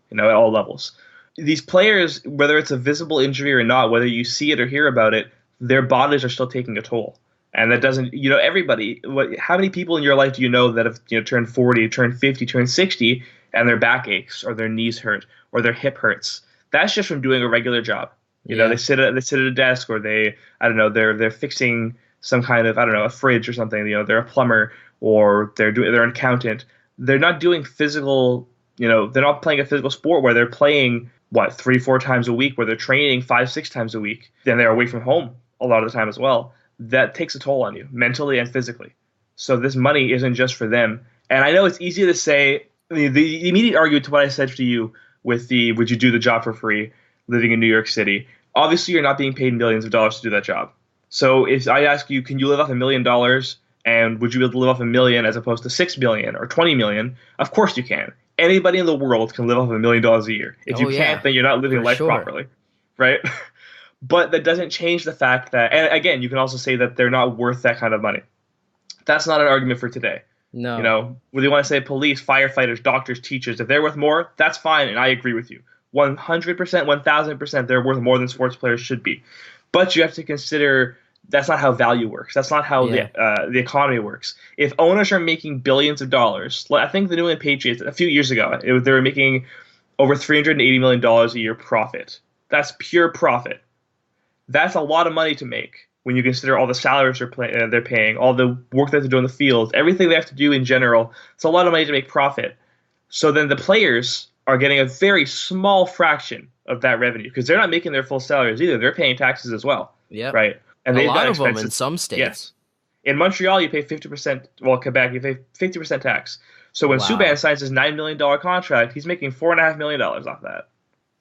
at all levels. These players, whether it's a visible injury or not, whether you see it or hear about it, their bodies are still taking a toll. And that doesn't, everybody, how many people in your life do you know that have, turned 40, turned 50, turned 60, and their back aches or their knees hurt or their hip hurts? That's just from doing a regular job. They sit at a desk, or they're fixing some kind of, a fridge or something. They're a plumber, or they're an accountant. They're not doing physical, they're not playing a physical sport where they're playing 3-4 times a week, where they're training 5-6 times a week. Then they're away from home a lot of the time as well. That takes a toll on you mentally and physically. So this money isn't just for them. And I know it's easy to say, the immediate argument to what I said to you with would you do the job for free living in New York City? Obviously, you're not being paid millions of dollars to do that job. So if I ask you, can you live off $1 million, and would you be able to live off $1 million as opposed to $6 million or $20 million? Of course you can. Anybody in the world can live off $1 million a year. If you can't, then you're not living life properly, right? But that doesn't change the fact that, and again, you can also say that they're not worth that kind of money. That's not an argument for today. No. Whether you want to say police, firefighters, doctors, teachers, if they're worth more, that's fine, and I agree with you. 100%, 1,000%, they're worth more than sports players should be. But you have to consider that's not how value works. That's not how the economy works. If owners are making billions of dollars, I think the New England Patriots, a few years ago, they were making over $380 million a year profit. That's pure profit. That's a lot of money to make when you consider all the salaries they're paying, all the work that they do in the field, everything they have to do in general. It's a lot of money to make profit. So then the players are getting a very small fraction of that revenue because they're not making their full salaries either. They're paying taxes as well. Yeah. Right. And a lot of them in some states. Yes. In Montreal, you pay 50%. Well, Quebec, you pay 50% tax. So when Subban signs his $9 million contract, he's making $4.5 million off that.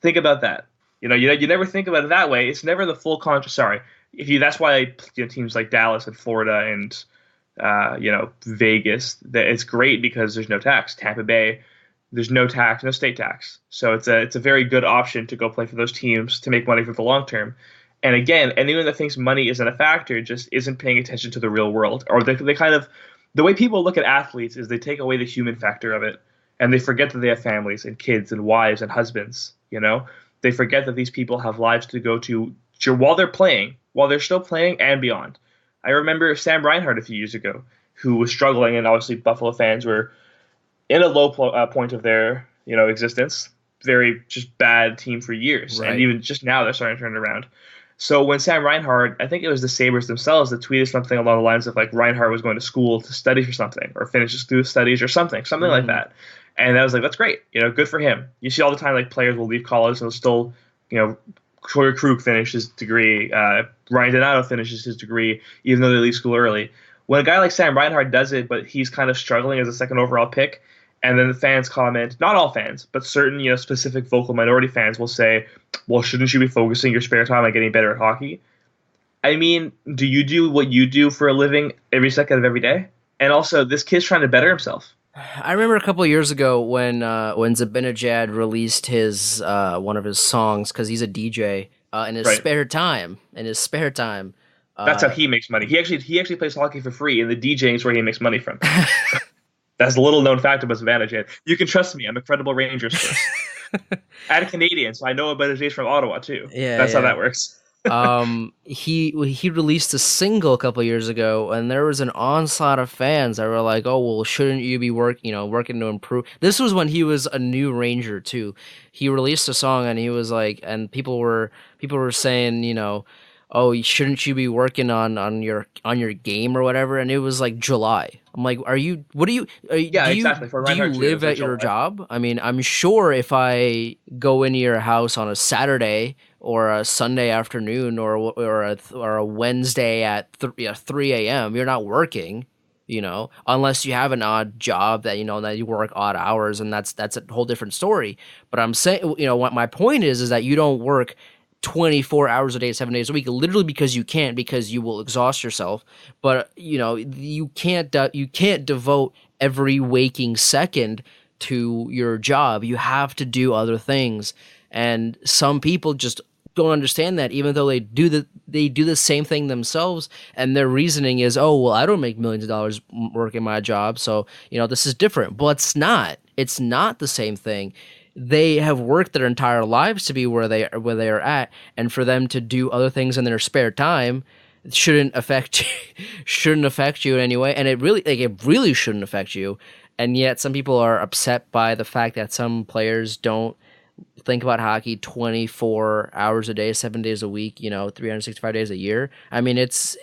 Think about that. You never think about it that way. It's never the full contract. Sorry, that's why teams like Dallas and Florida and Vegas. It's great because there's no tax. Tampa Bay, there's no tax, no state tax. So it's a very good option to go play for those teams to make money for the long term. And again, anyone that thinks money isn't a factor just isn't paying attention to the real world, or they kind of the way people look at athletes is they take away the human factor of it, and they forget that they have families and kids and wives and husbands. They forget that these people have lives to go to while they're still playing and beyond. I remember Sam Reinhart a few years ago, who was struggling, and obviously Buffalo fans were in a low point of their existence. Very just bad team for years, and even just now they're starting to turn it around. So when Sam Reinhart, I think it was the Sabres themselves that tweeted something along the lines of like Reinhart was going to school to study for something or finish his studies or something like that. And I was like, that's great. Good for him. You see all the time, like players will leave college and they'll still, Troy Krug finished his degree. Ryan Donato finishes his degree, even though they leave school early. When a guy like Sam Reinhart does it, but he's kind of struggling as a second overall pick, and then the fans comment, not all fans, but certain, specific vocal minority fans will say, well, shouldn't you be focusing your spare time on getting better at hockey? I mean, do you do what you do for a living every second of every day? And also, this kid's trying to better himself. I remember a couple of years ago when Zabinajad released his one of his songs, because he's a DJ, in his spare time. That's how he makes money. He actually plays hockey for free, and the DJing is where he makes money from. That's a little known fact about Zabinajad. You can trust me. I'm a credible Rangers source. And a Canadian, so I know about his days from Ottawa too. Yeah, that's how that works. He released a single a couple years ago, and there was an onslaught of fans that were like, "Oh, well, shouldn't you be working to improve?" This was when he was a new Ranger too. He released a song, and he was like, and people were saying, oh, shouldn't you be working on your game or whatever? And it was like July. I'm like, are you? What do you? Yeah, Do you exactly. For do you Reinhardt too, it live was like at your July. job? I mean, I'm sure if I go into your house on a Saturday or a Sunday afternoon or a Wednesday at 3 a.m., you're not working. Unless you have an odd job that you work odd hours, and that's a whole different story. But I'm saying, what my point is that you don't work 24 hours a day, 7 days a week, literally because you can't, because you will exhaust yourself. But you can't devote every waking second to your job. You have to do other things, and some people just don't understand that, even though they do the same thing themselves, and their reasoning is, oh well, I don't make millions of dollars working my job, so this is different. But it's not the same thing. They have worked their entire lives to be where they are at, and for them to do other things in their spare time shouldn't affect shouldn't affect you in any way. And it really shouldn't affect you. And yet some people are upset by the fact that some players don't think about hockey 24 hours a day, 7 days a week, 365 days a year. I mean, it's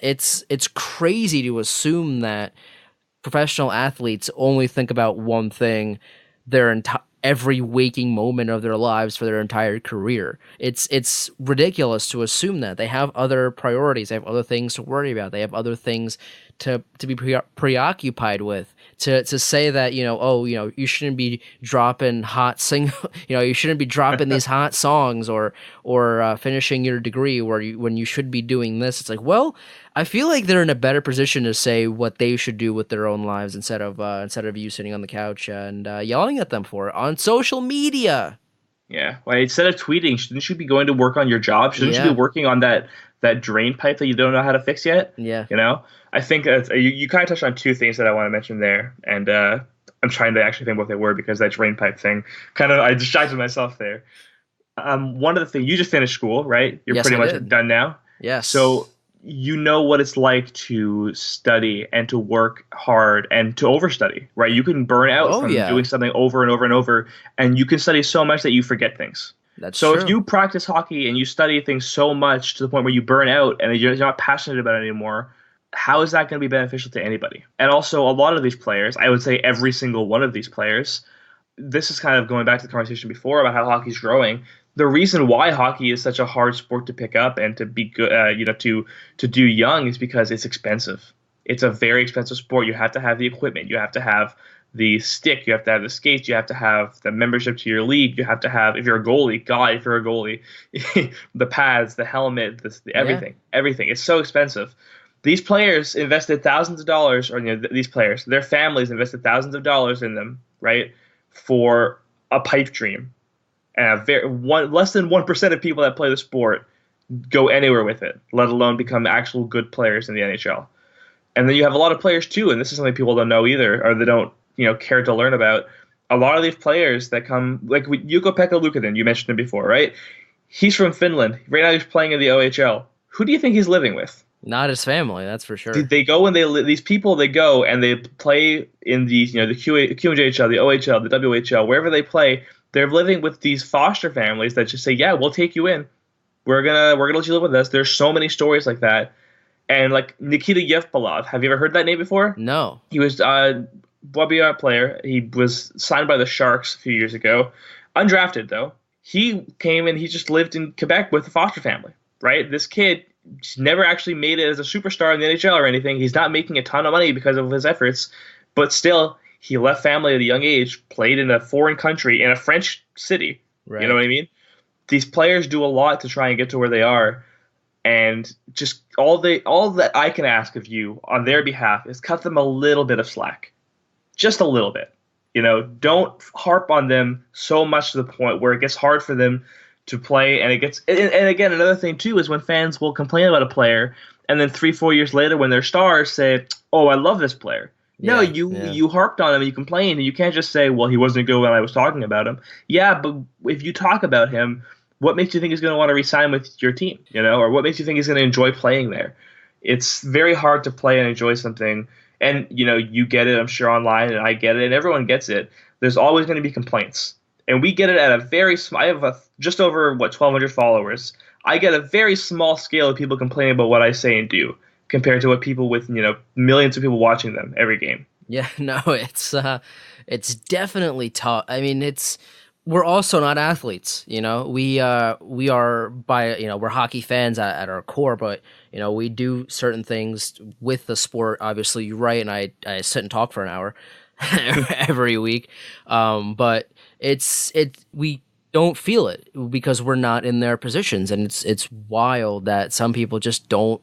crazy to assume that professional athletes only think about one thing every waking moment of their lives for their entire career. It's ridiculous to assume that. They have other priorities. They have other things to worry about. They have other things to be preoccupied with. To say that, you shouldn't be dropping you shouldn't be dropping these hot songs or finishing your degree when you should be doing this. It's like, well, I feel like they're in a better position to say what they should do with their own lives instead of you sitting on the couch and yelling at them for it on social media. Yeah. Well, instead of tweeting, shouldn't you be going to work on your job? Shouldn't you be Yeah, working on that drain pipe that you don't know how to fix yet? yeah. You know, I think you kind of touched on two things that I want to mention there, and I'm trying to actually think what they were because that drain pipe thing kind of I distracted myself there. One of the things, you just finished school, right? You're Yes, pretty I much did. done now. Yes. So you know what it's like to study and to work hard and to overstudy, right? You can burn out Oh from doing yeah, something over and over and over, and you can study so much that you forget things. that's So if true. you practice hockey and you study things so much to the point where you burn out and you're not passionate about it anymore, how is that going to be beneficial to anybody? And also, a lot of these players, I would say every single one of these players, this is kind of going back to the conversation before about how hockey's growing. The reason why hockey is such a hard sport to pick up and to be good, to do young is because it's expensive. It's a very expensive sport. You have to have the equipment. You have to have the stick. You have to have the skates. You have to have the membership to your league. You have to have, if you're a goalie, God, if you're a goalie, the pads, the helmet, Yeah. everything, everything. It's so expensive. These players invested thousands of dollars, or these players, their families invested thousands of dollars in them, right, for a pipe dream. And less than 1% of people that play the sport go anywhere with it, let alone become actual good players in the NHL. And then you have a lot of players too, and this is something people don't know either, or they don't care to learn about. A lot of these players that come, like Jukka-Pekka Luukkonen, you mentioned him before, right? He's from Finland. Right now he's playing in the OHL. Who do you think he's living with? Not his family, that's for sure. They go and these people, they go and they play in these, the QMJHL, the OHL, the WHL, wherever they play. They're living with these foster families that just say, yeah, we'll take you in. We're gonna let you live with us. There's so many stories like that. And like Nikita Yevpalov, have you ever heard that name before? No. He was a WBR player. He was signed by the Sharks a few years ago, undrafted though. He came and he just lived in Quebec with a foster family. Right, this kid never actually made it as a superstar in the NHL or anything. He's not making a ton of money because of his efforts, but still, he left family at a young age, played in a foreign country in a French city. You know Right. what I mean? These players do a lot to try and get to where they are, and just all that I can ask of you on their behalf is cut them a little bit of slack, just a little bit. Don't harp on them so much to the point where it gets hard for them to play, and it gets. And again, another thing too is when fans will complain about a player, and then 3-4 years later, when they're stars, say, "Oh, I love this player." No, Yeah. you Yeah. you harped on him and you complained, and you can't just say, "Well, he wasn't good when I was talking about him." Yeah, but if you talk about him, what makes you think he's going to want to re-sign with your team? Or what makes you think he's going to enjoy playing there? It's very hard to play and enjoy something, and you get it, I'm sure, online, and I get it, and everyone gets it. There's always going to be complaints, and we get it at a very small. I have just over 1,200 followers. I get a very small scale of people complaining about what I say and do compared to what people with millions of people watching them every game. Yeah, no, it's definitely tough. I mean, we're also not athletes, We are by we're hockey fans at our core, but we do certain things with the sport. Obviously, you're right, and I sit and talk for an hour every week, but we don't feel it because we're not in their positions, and it's wild that some people just don't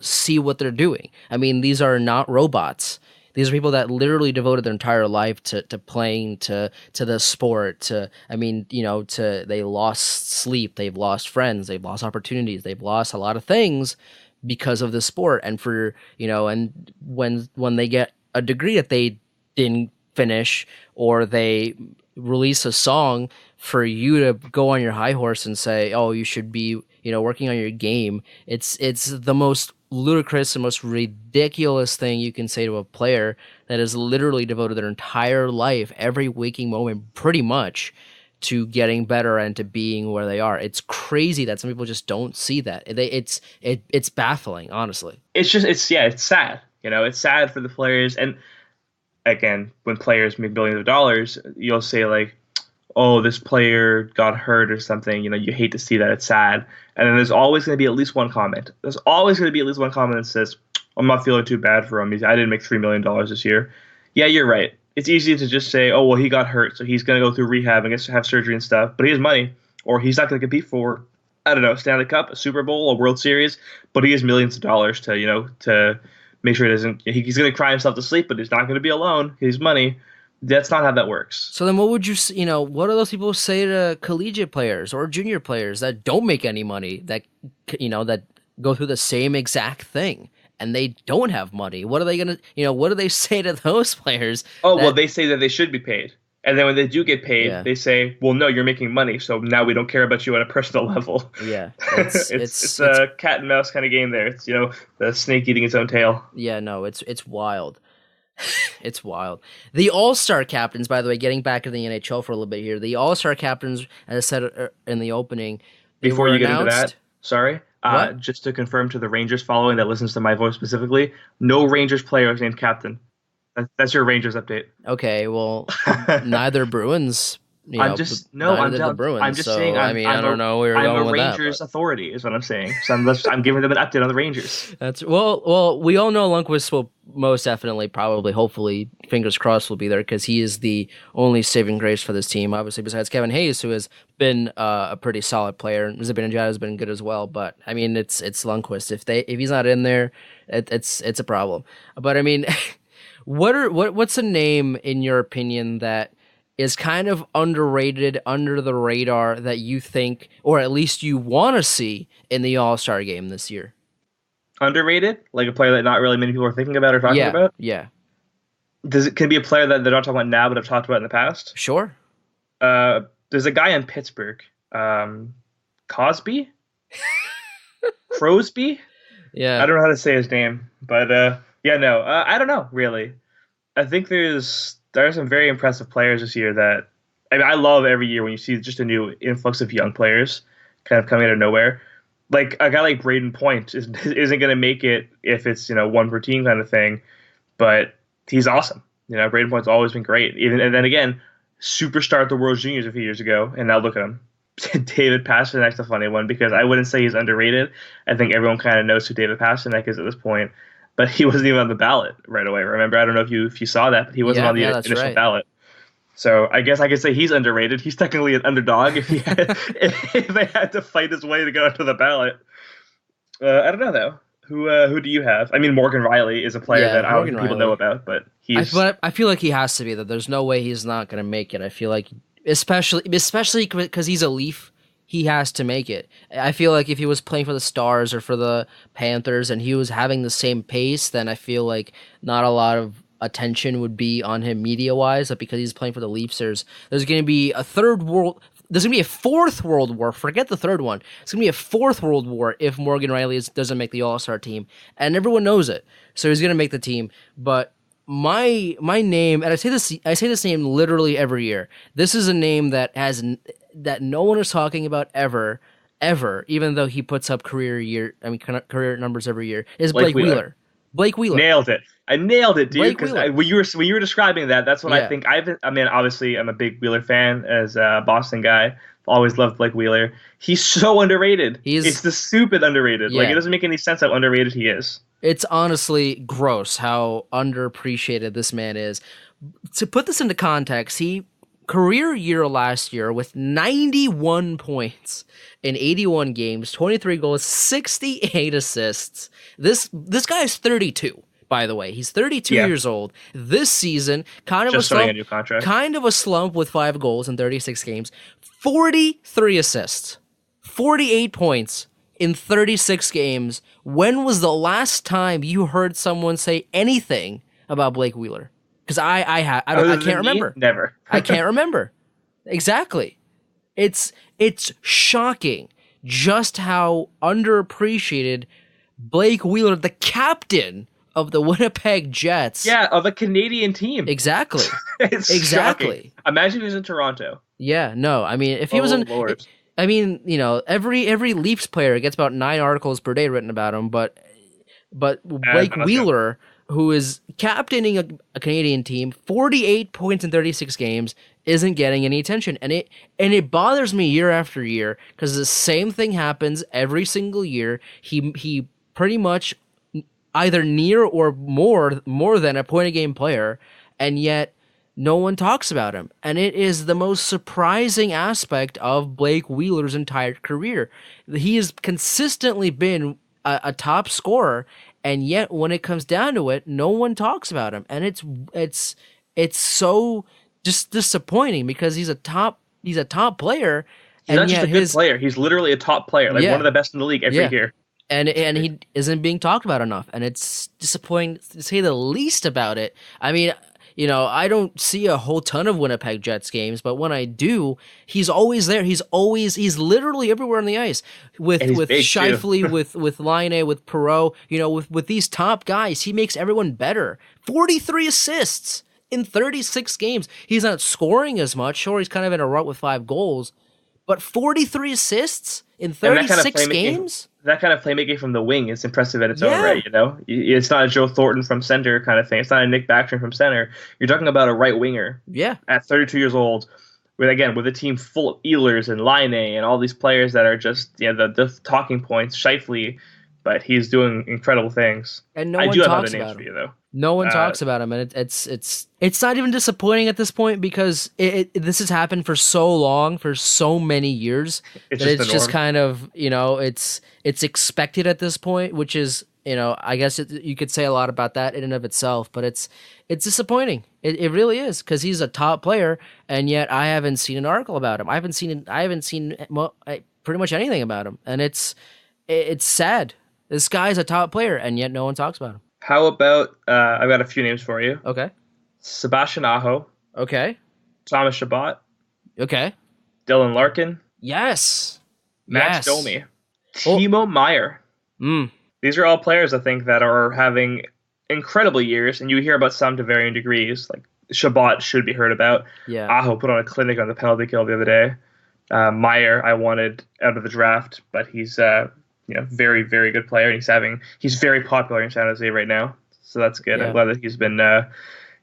see what they're doing. I mean, these are not robots. These are people that literally devoted their entire life to playing to the sport. They lost sleep, they've lost friends, they've lost opportunities, they've lost a lot of things because of the sport. And and when they get a degree that they didn't finish, or they release a song for you to go on your high horse and say, oh, you should be working on your game. It's the most ludicrous and most ridiculous thing you can say to a player that has literally devoted their entire life, every waking moment pretty much, to getting better and to being where they are. It's crazy that some people just don't see that. It's baffling, honestly. It's sad. It's sad for the players. And again, when players make billions of dollars, you'll say like, oh, this player got hurt or something. You hate to see that. It's sad. And then there's always going to be at least one comment. There's always going to be at least one comment that says, I'm not feeling too bad for him. I didn't make $3 million this year. Yeah, you're right. It's easy to just say, oh, well, he got hurt, so he's going to go through rehab and gets to have surgery and stuff. But he has money, or he's not going to compete for, I don't know, Stanley Cup, a Super Bowl, a World Series. But he has millions of dollars to make sure he doesn't. He's going to cry himself to sleep, but he's not going to be alone. His money. That's not how that works. So then what would what do those people say to collegiate players or junior players that don't make any money, that go through the same exact thing and they don't have money? What are they going to, what do they say to those players? Well, they say that they should be paid. And then when they do get paid, They say, well, no, you're making money, so now we don't care about you on a personal level. Yeah. It's a cat and mouse kind of game there. It's, the snake eating its own tail. Yeah, no, it's wild. It's wild. The All-Star captains, by the way, getting back to the NHL for a little bit here. The All-Star captains, as I said in the opening, before you get into that, sorry, just to confirm to the Rangers following that listens to my voice specifically, no Rangers player is named captain. That's your Rangers update. Okay, well, neither Bruins. I'm just saying. I don't know where you're going with that. I'm a Rangers authority, is what I'm saying. So I'm giving them an update on the Rangers. That's well. We all know Lundqvist will most definitely, probably, hopefully, fingers crossed, will be there because he is the only saving grace for this team. Obviously, besides Kevin Hayes, who has been a pretty solid player, and Zibanejad has been good as well. But I mean, it's Lundqvist. If he's not in there, it's a problem. But I mean, what's a name in your opinion that is kind of underrated, under the radar, that you think, or at least you want to see in the All-Star game this year? Underrated? Like a player that not really many people are thinking about or talking about? Yeah. Can it be a player that they're not talking about now but have talked about in the past? Sure. There's a guy in Pittsburgh. Cosby? Crosby? Yeah. I don't know how to say his name. But, I don't know, really. I think there are some very impressive players this year that I love every year when you see just a new influx of young players kind of coming out of nowhere. Like a guy like Braden Point isn't going to make it if it's one per team kind of thing, but he's awesome. Braden Point's always been great. And then again, superstar at the World Juniors a few years ago, and now look at him. David Pasternak's a funny one because I wouldn't say he's underrated. I think everyone kind of knows who David Pastrnak is at this point. But he wasn't even on the ballot right away. Remember, I don't know if you saw that, but he wasn't on the initial ballot. So I guess I could say he's underrated. He's technically an underdog if if they had to fight his way to go onto the ballot. I don't know though. Who do you have? I mean, Morgan Riley is a player that I don't think people know about, but I feel like he has to be. That there's no way he's not going to make it. I feel like, especially because he's a Leaf. He has to make it. I feel like if he was playing for the Stars or for the Panthers and he was having the same pace, then I feel like not a lot of attention would be on him media-wise. But because he's playing for the Leafs, there's going to be a fourth World War. Forget the third one. It's going to be a fourth World War if Morgan Riley doesn't make the All-Star team. And everyone knows it. So he's going to make the team. But my name, and I say this name literally every year. This is a name that no one is talking about ever, even though he puts up career numbers every year. Is Blake Blake Wheeler. Wheeler? Blake Wheeler. Nailed it. I nailed it, dude. Blake Because Wheeler. when you were describing that, that's what I Yeah. think. I mean, obviously, I'm a big Wheeler fan as a Boston guy. Always loved Blake Wheeler. He's so underrated. It's the stupid underrated. Like, Yeah. it doesn't make any sense how underrated he is. It's honestly gross how underappreciated this man is. To put this into context, he career year last year with 91 points in 81 games, 23 goals, 68 assists. This guy's 32, by the way. He's 32 Yeah. years old. This season, kind of Just a starting slump, a new contract. kind of a slump with 5 goals in 36 games, 43 assists, 48 points in 36 games. When was the last time you heard someone say anything about Blake Wheeler? Because I Other can't than me, remember. Never. I can't remember. Exactly. It's shocking just how underappreciated Blake Wheeler, the captain of the Winnipeg Jets. Yeah, of a Canadian team. Exactly. It's Exactly. shocking. Imagine he was in Toronto. Yeah, no. I mean, if he was in Lord. I mean, you know, every Leafs player gets about 9 articles per day written about him, but Blake okay. Wheeler, who is captaining a Canadian team, 48 points in 36 games, isn't getting any attention, and it bothers me year after year because the same thing happens every single year. He pretty much either near or more than a point a game player, and yet no one talks about him. And it is the most surprising aspect of Blake Wheeler's entire career. He has consistently been a top scorer, and yet when it comes down to it, no one talks about him. And it's so just disappointing because he's a top player. He's not just a good player. He's literally a top player, like Yeah. one of the best in the league every year. And he isn't being talked about enough, and it's disappointing to say the least about it. I mean, you know, I don't see a whole ton of Winnipeg Jets games, but when I do, he's always there. He's literally everywhere on the ice with Scheifele, with Laine, with Perreault. You know, with these top guys, he makes everyone better. 43 assists in 36 games. He's not scoring as much. Sure, he's kind of in a rut with 5 goals, but 43 assists in 36 games? That kind of playmaking from the wing is impressive in its own right, you know? It's not a Joe Thornton from center kind of thing. It's not a Nick Backstrom from center. You're talking about a right winger at 32 years old with a team full of Ehlers and Laine and all these players that are just the talking points, Scheifele, but he's doing incredible things. And no one talks about him. For you, though. No one talks about him, and it's not even disappointing at this point because this has happened for so long, for so many years, that it's just kind of, you know, it's expected at this point, which is, you know, I guess you could say a lot about that in and of itself, but it's disappointing. It really is, because he's a top player, and yet I haven't seen an article about him. I haven't seen pretty much anything about him, and it's sad. This guy's a top player, and yet no one talks about him. How about, I've got a few names for you. Okay. Sebastian Aho. Okay. Thomas Chabot. Okay. Dylan Larkin. Yes. Max Domi. Timo Meyer. These are all players, I think, that are having incredible years, and you hear about some to varying degrees. Like, Chabot should be heard about. Yeah. Aho put on a clinic on the penalty kill the other day. Meyer, I wanted out of the draft, but he's very, very good player, and he's very popular in San Jose right now, so that's good. Yeah. I'm glad that he's been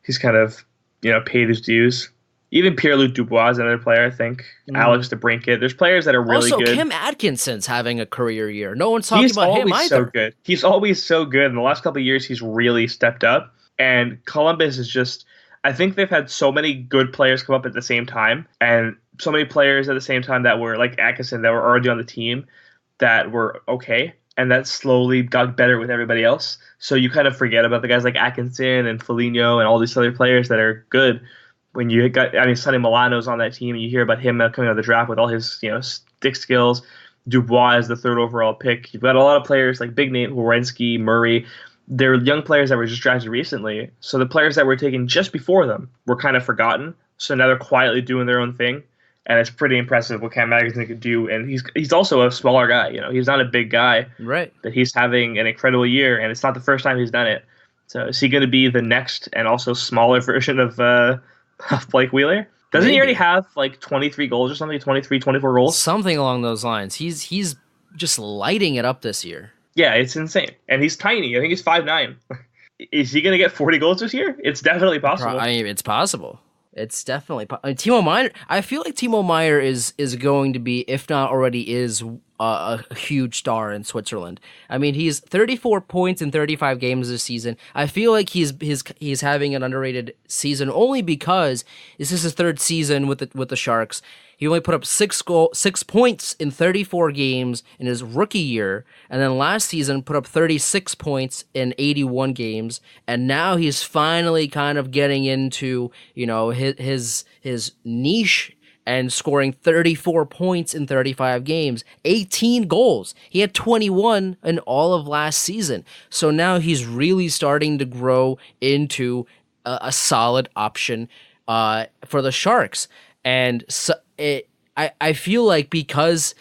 he's kind of paid his dues. Even Pierre-Luc Dubois is another player, I think. Alex DeBrincat. There's players that are really good. Also, Kim Atkinson's having a career year. No one's talking about him either. He's always so good. He's always so good. In the last couple of years, he's really stepped up. And Columbus is just, I think they've had so many good players come up at the same time, and so many players at the same time that were like Atkinson that were already on the team that were okay, and that slowly got better with everybody else. So you kind of forget about the guys like Atkinson and Foligno and all these other players that are good. When you got, Sonny Milano's on that team, and you hear about him coming out of the draft with all his, stick skills. Dubois is the 3rd overall pick. You've got a lot of players like big name, Werenski, Murray. They're young players that were just drafted recently. So the players that were taken just before them were kind of forgotten. So now they're quietly doing their own thing. And it's pretty impressive what Cam Atkinson could do. And he's also a smaller guy. He's not a big guy. Right. But he's having an incredible year, and it's not the first time he's done it. So is he going to be the next and also smaller version of Blake Wheeler? Doesn't he already Maybe. have like 23 goals or something? 23, 24 goals? Something along those lines. He's just lighting it up this year. Yeah, it's insane. And he's tiny. I think he's 5'9". Is he going to get 40 goals this year? It's definitely possible. I mean, it's possible. It's definitely Timo Meyer. I feel like Timo Meyer is going to be, if not already is, a huge star in Switzerland. I mean, he's 34 points in 35 games this season. I feel like he's having an underrated season only because this is his third season with the Sharks. He only put up 6 points in 34 games in his rookie year, and then last season put up 36 points in 81 games, and now he's finally kind of getting into, you know, his niche and scoring 34 points in 35 games, 18 goals. He had 21 in all of last season. So now he's really starting to grow into a solid option for the Sharks. And so I feel like because,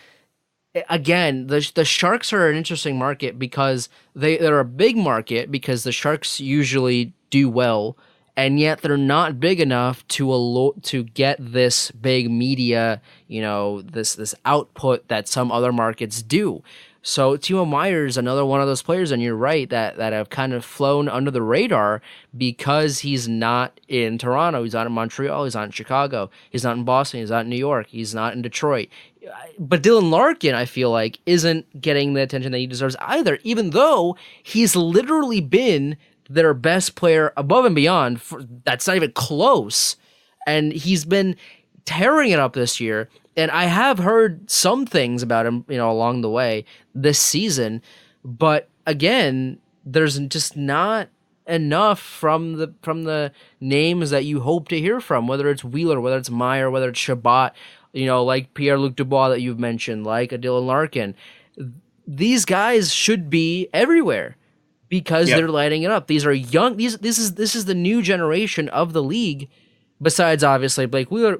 again, the Sharks are an interesting market because they're a big market because the Sharks usually do well, and yet they're not big enough to get this big media, you know, this output that some other markets do. So Timo Meyer is another one of those players, and you're right, that have kind of flown under the radar because he's not in Toronto, he's not in Montreal, he's not in Chicago, he's not in Boston, he's not in New York, he's not in Detroit. But Dylan Larkin, I feel like, isn't getting the attention that he deserves either, even though he's literally been their best player above and beyond. That's not even close. And he's been tearing it up this year. And I have heard some things about him, you know, along the way this season. But again, there's just not enough from the names that you hope to hear from, whether it's Wheeler, whether it's Meyer, whether it's Shabbat, you know, like Pierre-Luc Dubois that you've mentioned, like a Dylan Larkin. These guys should be everywhere because they're lighting it up. These are young. This is the new generation of the league. Besides, obviously, Blake Wheeler,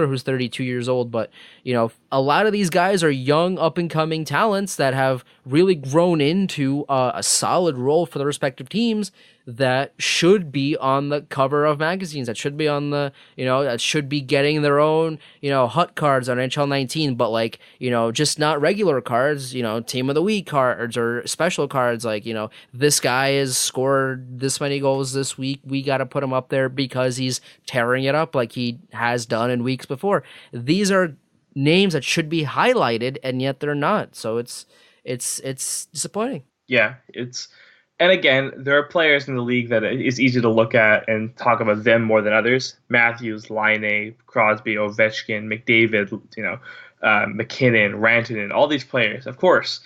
who's 32 years old, but you know, a lot of these guys are young, up-and-coming talents that have really grown into a solid role for the respective teams that should be on the cover of magazines, that should be on the, you know, that should be getting their own, you know, hut cards on NHL 19, but like, you know, just not regular cards, you know, team of the week cards or special cards, like, you know, this guy has scored this many goals this week, we got to put him up there because he's tearing it up like he has done in weeks before. These are names that should be highlighted, and yet they're not. So it's disappointing. Yeah, and again, there are players in the league that it's easy to look at and talk about them more than others. Matthews, Laine, Crosby, Ovechkin, McDavid, you know, McKinnon, Rantanen, all these players, of course.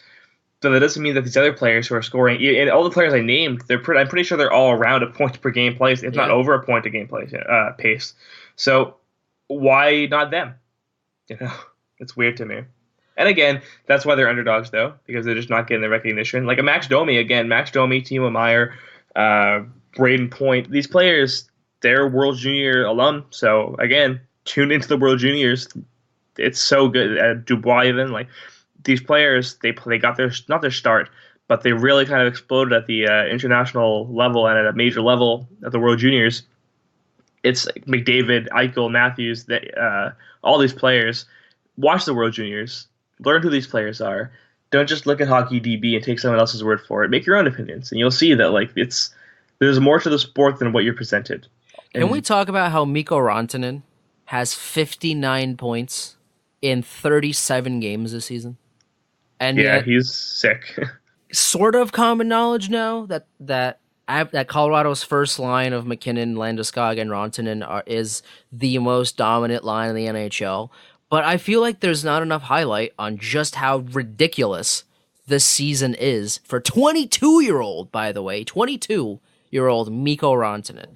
So that doesn't mean that these other players who are scoring, and all the players I named, I'm pretty sure they're all around a point per game place, if not over a point a game pace. So why not them? You know, it's weird to me. And again, that's why they're underdogs, though, because they're just not getting the recognition. Like a Max Domi, Timo Meyer, Braden Point. These players, they're World Junior alum. So again, tune into the World Juniors. It's so good. Dubois, even like these players, they got not their start, but they really kind of exploded at the international level and at a major level at the World Juniors. It's McDavid, Eichel, Matthews, all these players. Watch the World Juniors. Learn who these players are. Don't just look at Hockey DB and take someone else's word for it. Make your own opinions, and you'll see that like there's more to the sport than what you're presented. Can we talk about how Mikko Rantanen has 59 points in 37 games this season? And yeah, he's sick. Sort of common knowledge now that Colorado's first line of McKinnon, Landeskog, and Rantanen is the most dominant line in the NHL. But I feel like there's not enough highlight on just how ridiculous this season is for 22-year-old, by the way, 22-year-old Mikko Rantanen,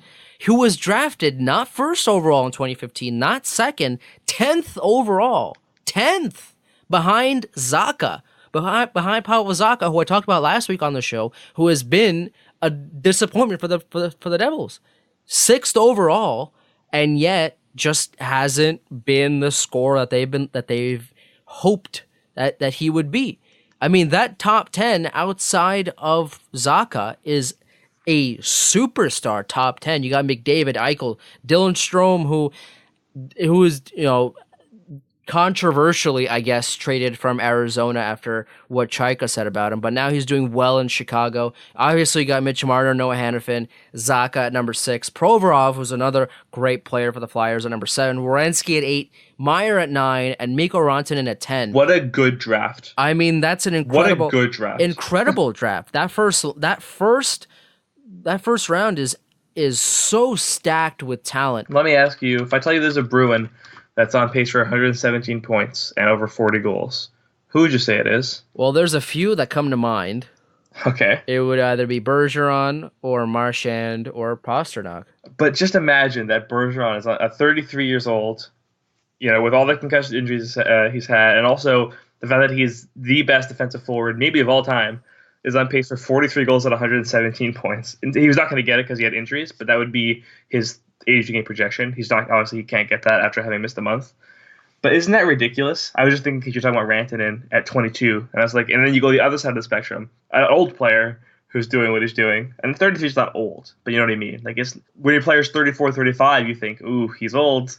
who was drafted not first overall in 2015, not second, 10th overall, 10th behind Zacha, behind Pavel Zacha, who I talked about last week on the show, who has been a disappointment for the Devils, 6th overall, and yet just hasn't been the score that they've hoped that he would be. I mean, that top 10 outside of Zacha is a superstar top 10. You got McDavid, Eichel, Dylan Strome, who is, controversially, I guess, traded from Arizona after what Chaika said about him, but now he's doing well in Chicago. Obviously, you got Mitch Marner, Noah Hannafin, Zacha at number 6. Provorov was another great player for the Flyers at number 7. Werenski at 8, Meyer at 9, and Mikko Rantanen at 10. What a good draft. I mean, that's an incredible draft. That first round is so stacked with talent. Let me ask you, if I tell you there's a Bruin that's on pace for 117 points and over 40 goals, who would you say it is? Well, there's a few that come to mind. Okay. It would either be Bergeron or Marchand or Pasternak. But just imagine that Bergeron is 33 years old, with all the concussion injuries he's had, and also the fact that he's the best defensive forward, maybe of all time, is on pace for 43 goals at 117 points. And he was not going to get it because he had injuries, but that would be his age game projection. He's not, obviously he can't get that after having missed a month. But isn't that ridiculous? I was just thinking, because you're talking about Rantanen at 22, and I was like, and then you go the other side of the spectrum, an old player who's doing what he's doing, and 33 is not old, but you know what I mean? Like, it's when your player's 34, 35, you think, ooh, he's old,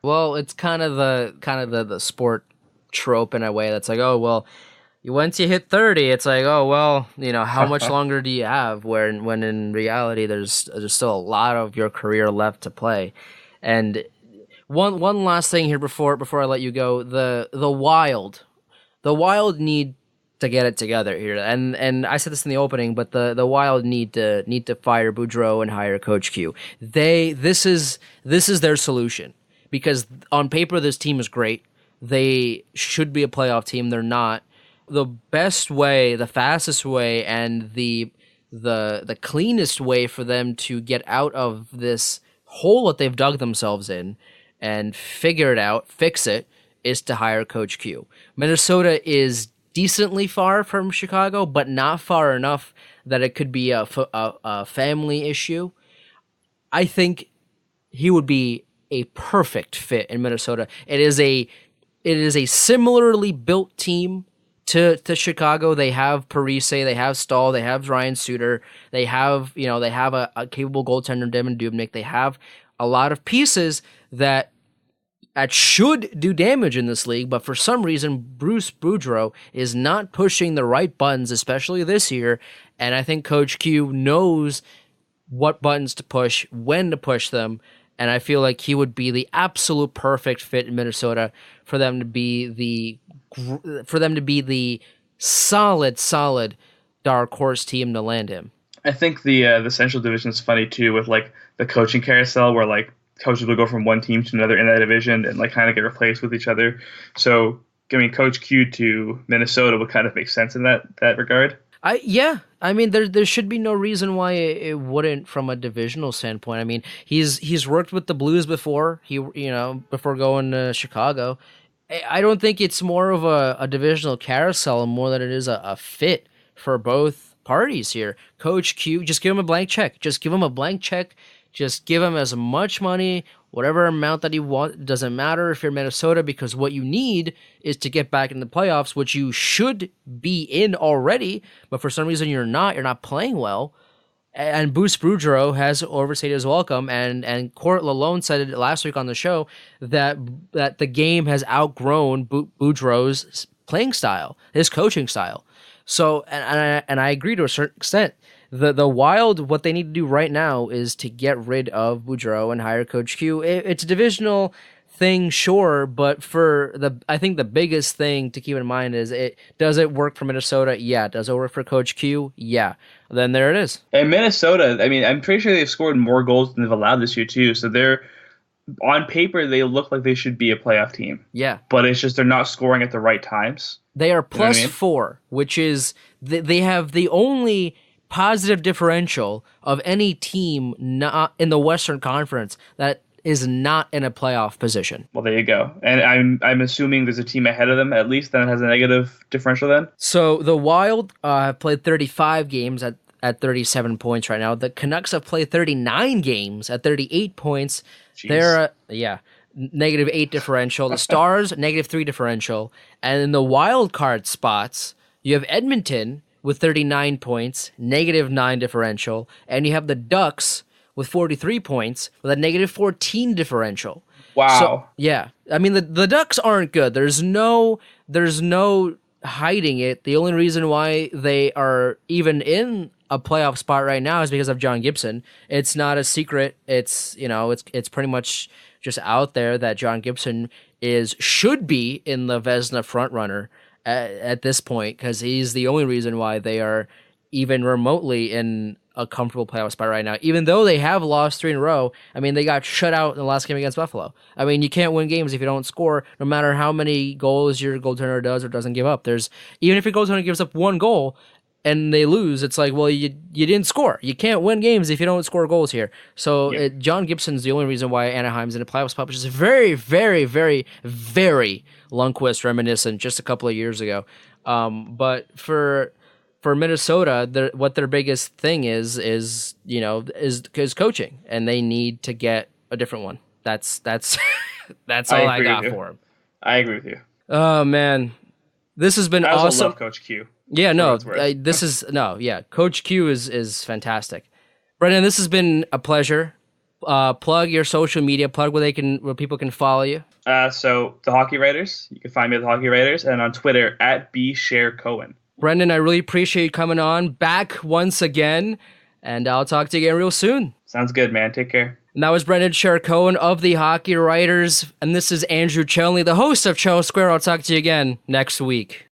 Well, it's kind of the sport trope in a way that's like, oh well, once you hit 30, it's like, oh well, how much longer do you have? When in reality, there's still a lot of your career left to play. And one last thing here before I let you go, the Wild need to get it together here. And I said this in the opening, but the Wild need to fire Boudreau and hire Coach Q. This is their solution, because on paper this team is great. They should be a playoff team. They're not. The best way, the fastest way, and the cleanest way for them to get out of this hole that they've dug themselves in and figure it out, fix it, is to hire Coach Q. Minnesota is decently far from Chicago, but not far enough that it could be a family issue. I think he would be a perfect fit in Minnesota. It is a similarly built team to Chicago. They have Parise, they have Stahl, they have Ryan Suter, they have a capable goaltender, Devin Dubnyk. They have a lot of pieces that should do damage in this league, but for some reason Bruce Boudreau is not pushing the right buttons, especially this year. And I think Coach Q knows what buttons to push, when to push them, and I feel like he would be the absolute perfect fit in Minnesota for them to be the solid dark horse team to land him. I think the Central Division is funny too, with like the coaching carousel, where like coaches will go from one team to another in that division and like kind of get replaced with each other. So giving Coach Q to Minnesota would kind of make sense in that regard. I mean, there should be no reason why it wouldn't from a divisional standpoint. I mean, he's worked with the Blues before. Before going to Chicago. I don't think it's more of a divisional carousel more than it is a fit for both parties here. Coach Q, just give him a blank check. Just give him as much money, whatever amount that he wants. It doesn't matter if you're Minnesota, because what you need is to get back in the playoffs, which you should be in already, but for some reason you're not playing well. And Bruce Boudreau has overstayed his welcome, and Court Lalone said it last week on the show that the game has outgrown Boudreau's playing style, his coaching style. So, and I agree to a certain extent. The Wild, what they need to do right now is to get rid of Boudreau and hire Coach Q. It's a divisional thing, sure, but I think the biggest thing to keep in mind is does it work for Minnesota? Yeah. Does it work for Coach Q? Yeah. Then there it is. And Minnesota, I mean, I'm pretty sure they've scored more goals than they've allowed this year too. So they're, on paper, they look like they should be a playoff team. Yeah. But it's just they're not scoring at the right times. They are plus 4, which is they have the only positive differential of any team not in the Western Conference that is not in a playoff position. Well, there you go. And I'm assuming there's a team ahead of them at least that has a negative differential then? So the Wild have played 35 games at 37 points right now. The Canucks have played 39 games at 38 points. Jeez. They're -8 differential. The Stars -3 differential. And in the wild card spots, you have Edmonton with 39 points, -9 differential, and you have the Ducks with 43 points with a -14 differential. Wow. So, yeah. I mean, the Ducks aren't good. There's no hiding it. The only reason why they are even in a playoff spot right now is because of John Gibson. It's not a secret. It's pretty much just out there that John Gibson should be in the Vezina frontrunner at this point, because he's the only reason why they are even remotely in a comfortable playoff spot right now, even though they have lost 3 in a row. I mean, they got shut out in the last game against Buffalo. I mean, you can't win games if you don't score, no matter how many goals your goaltender does or doesn't give up. Even if your goaltender gives up 1 goal and they lose, it's like, well, you didn't score. You can't win games if you don't score goals here. So John Gibson's the only reason why Anaheim's in a playoff spot, which is very, very, very, very Lundqvist reminiscent just a couple of years ago. But for Minnesota, what their biggest thing is coaching, and they need to get a different one. That's all I got for him. I agree with you. Oh man, this has been awesome. I also love Coach Q. Yeah, Coach Q is fantastic. Brendan, this has been a pleasure. Plug your social media. Plug where people can follow you. So the Hockey Writers. You can find me at the Hockey Writers, and on Twitter at Share-Cohen. Brendan, I really appreciate you coming on back once again, and I'll talk to you again real soon. Sounds good, man. Take care. And that was Brendan Share-Cohen of the Hockey Writers, and this is Andrew Chelney, the host of Chel Square. I'll talk to you again next week.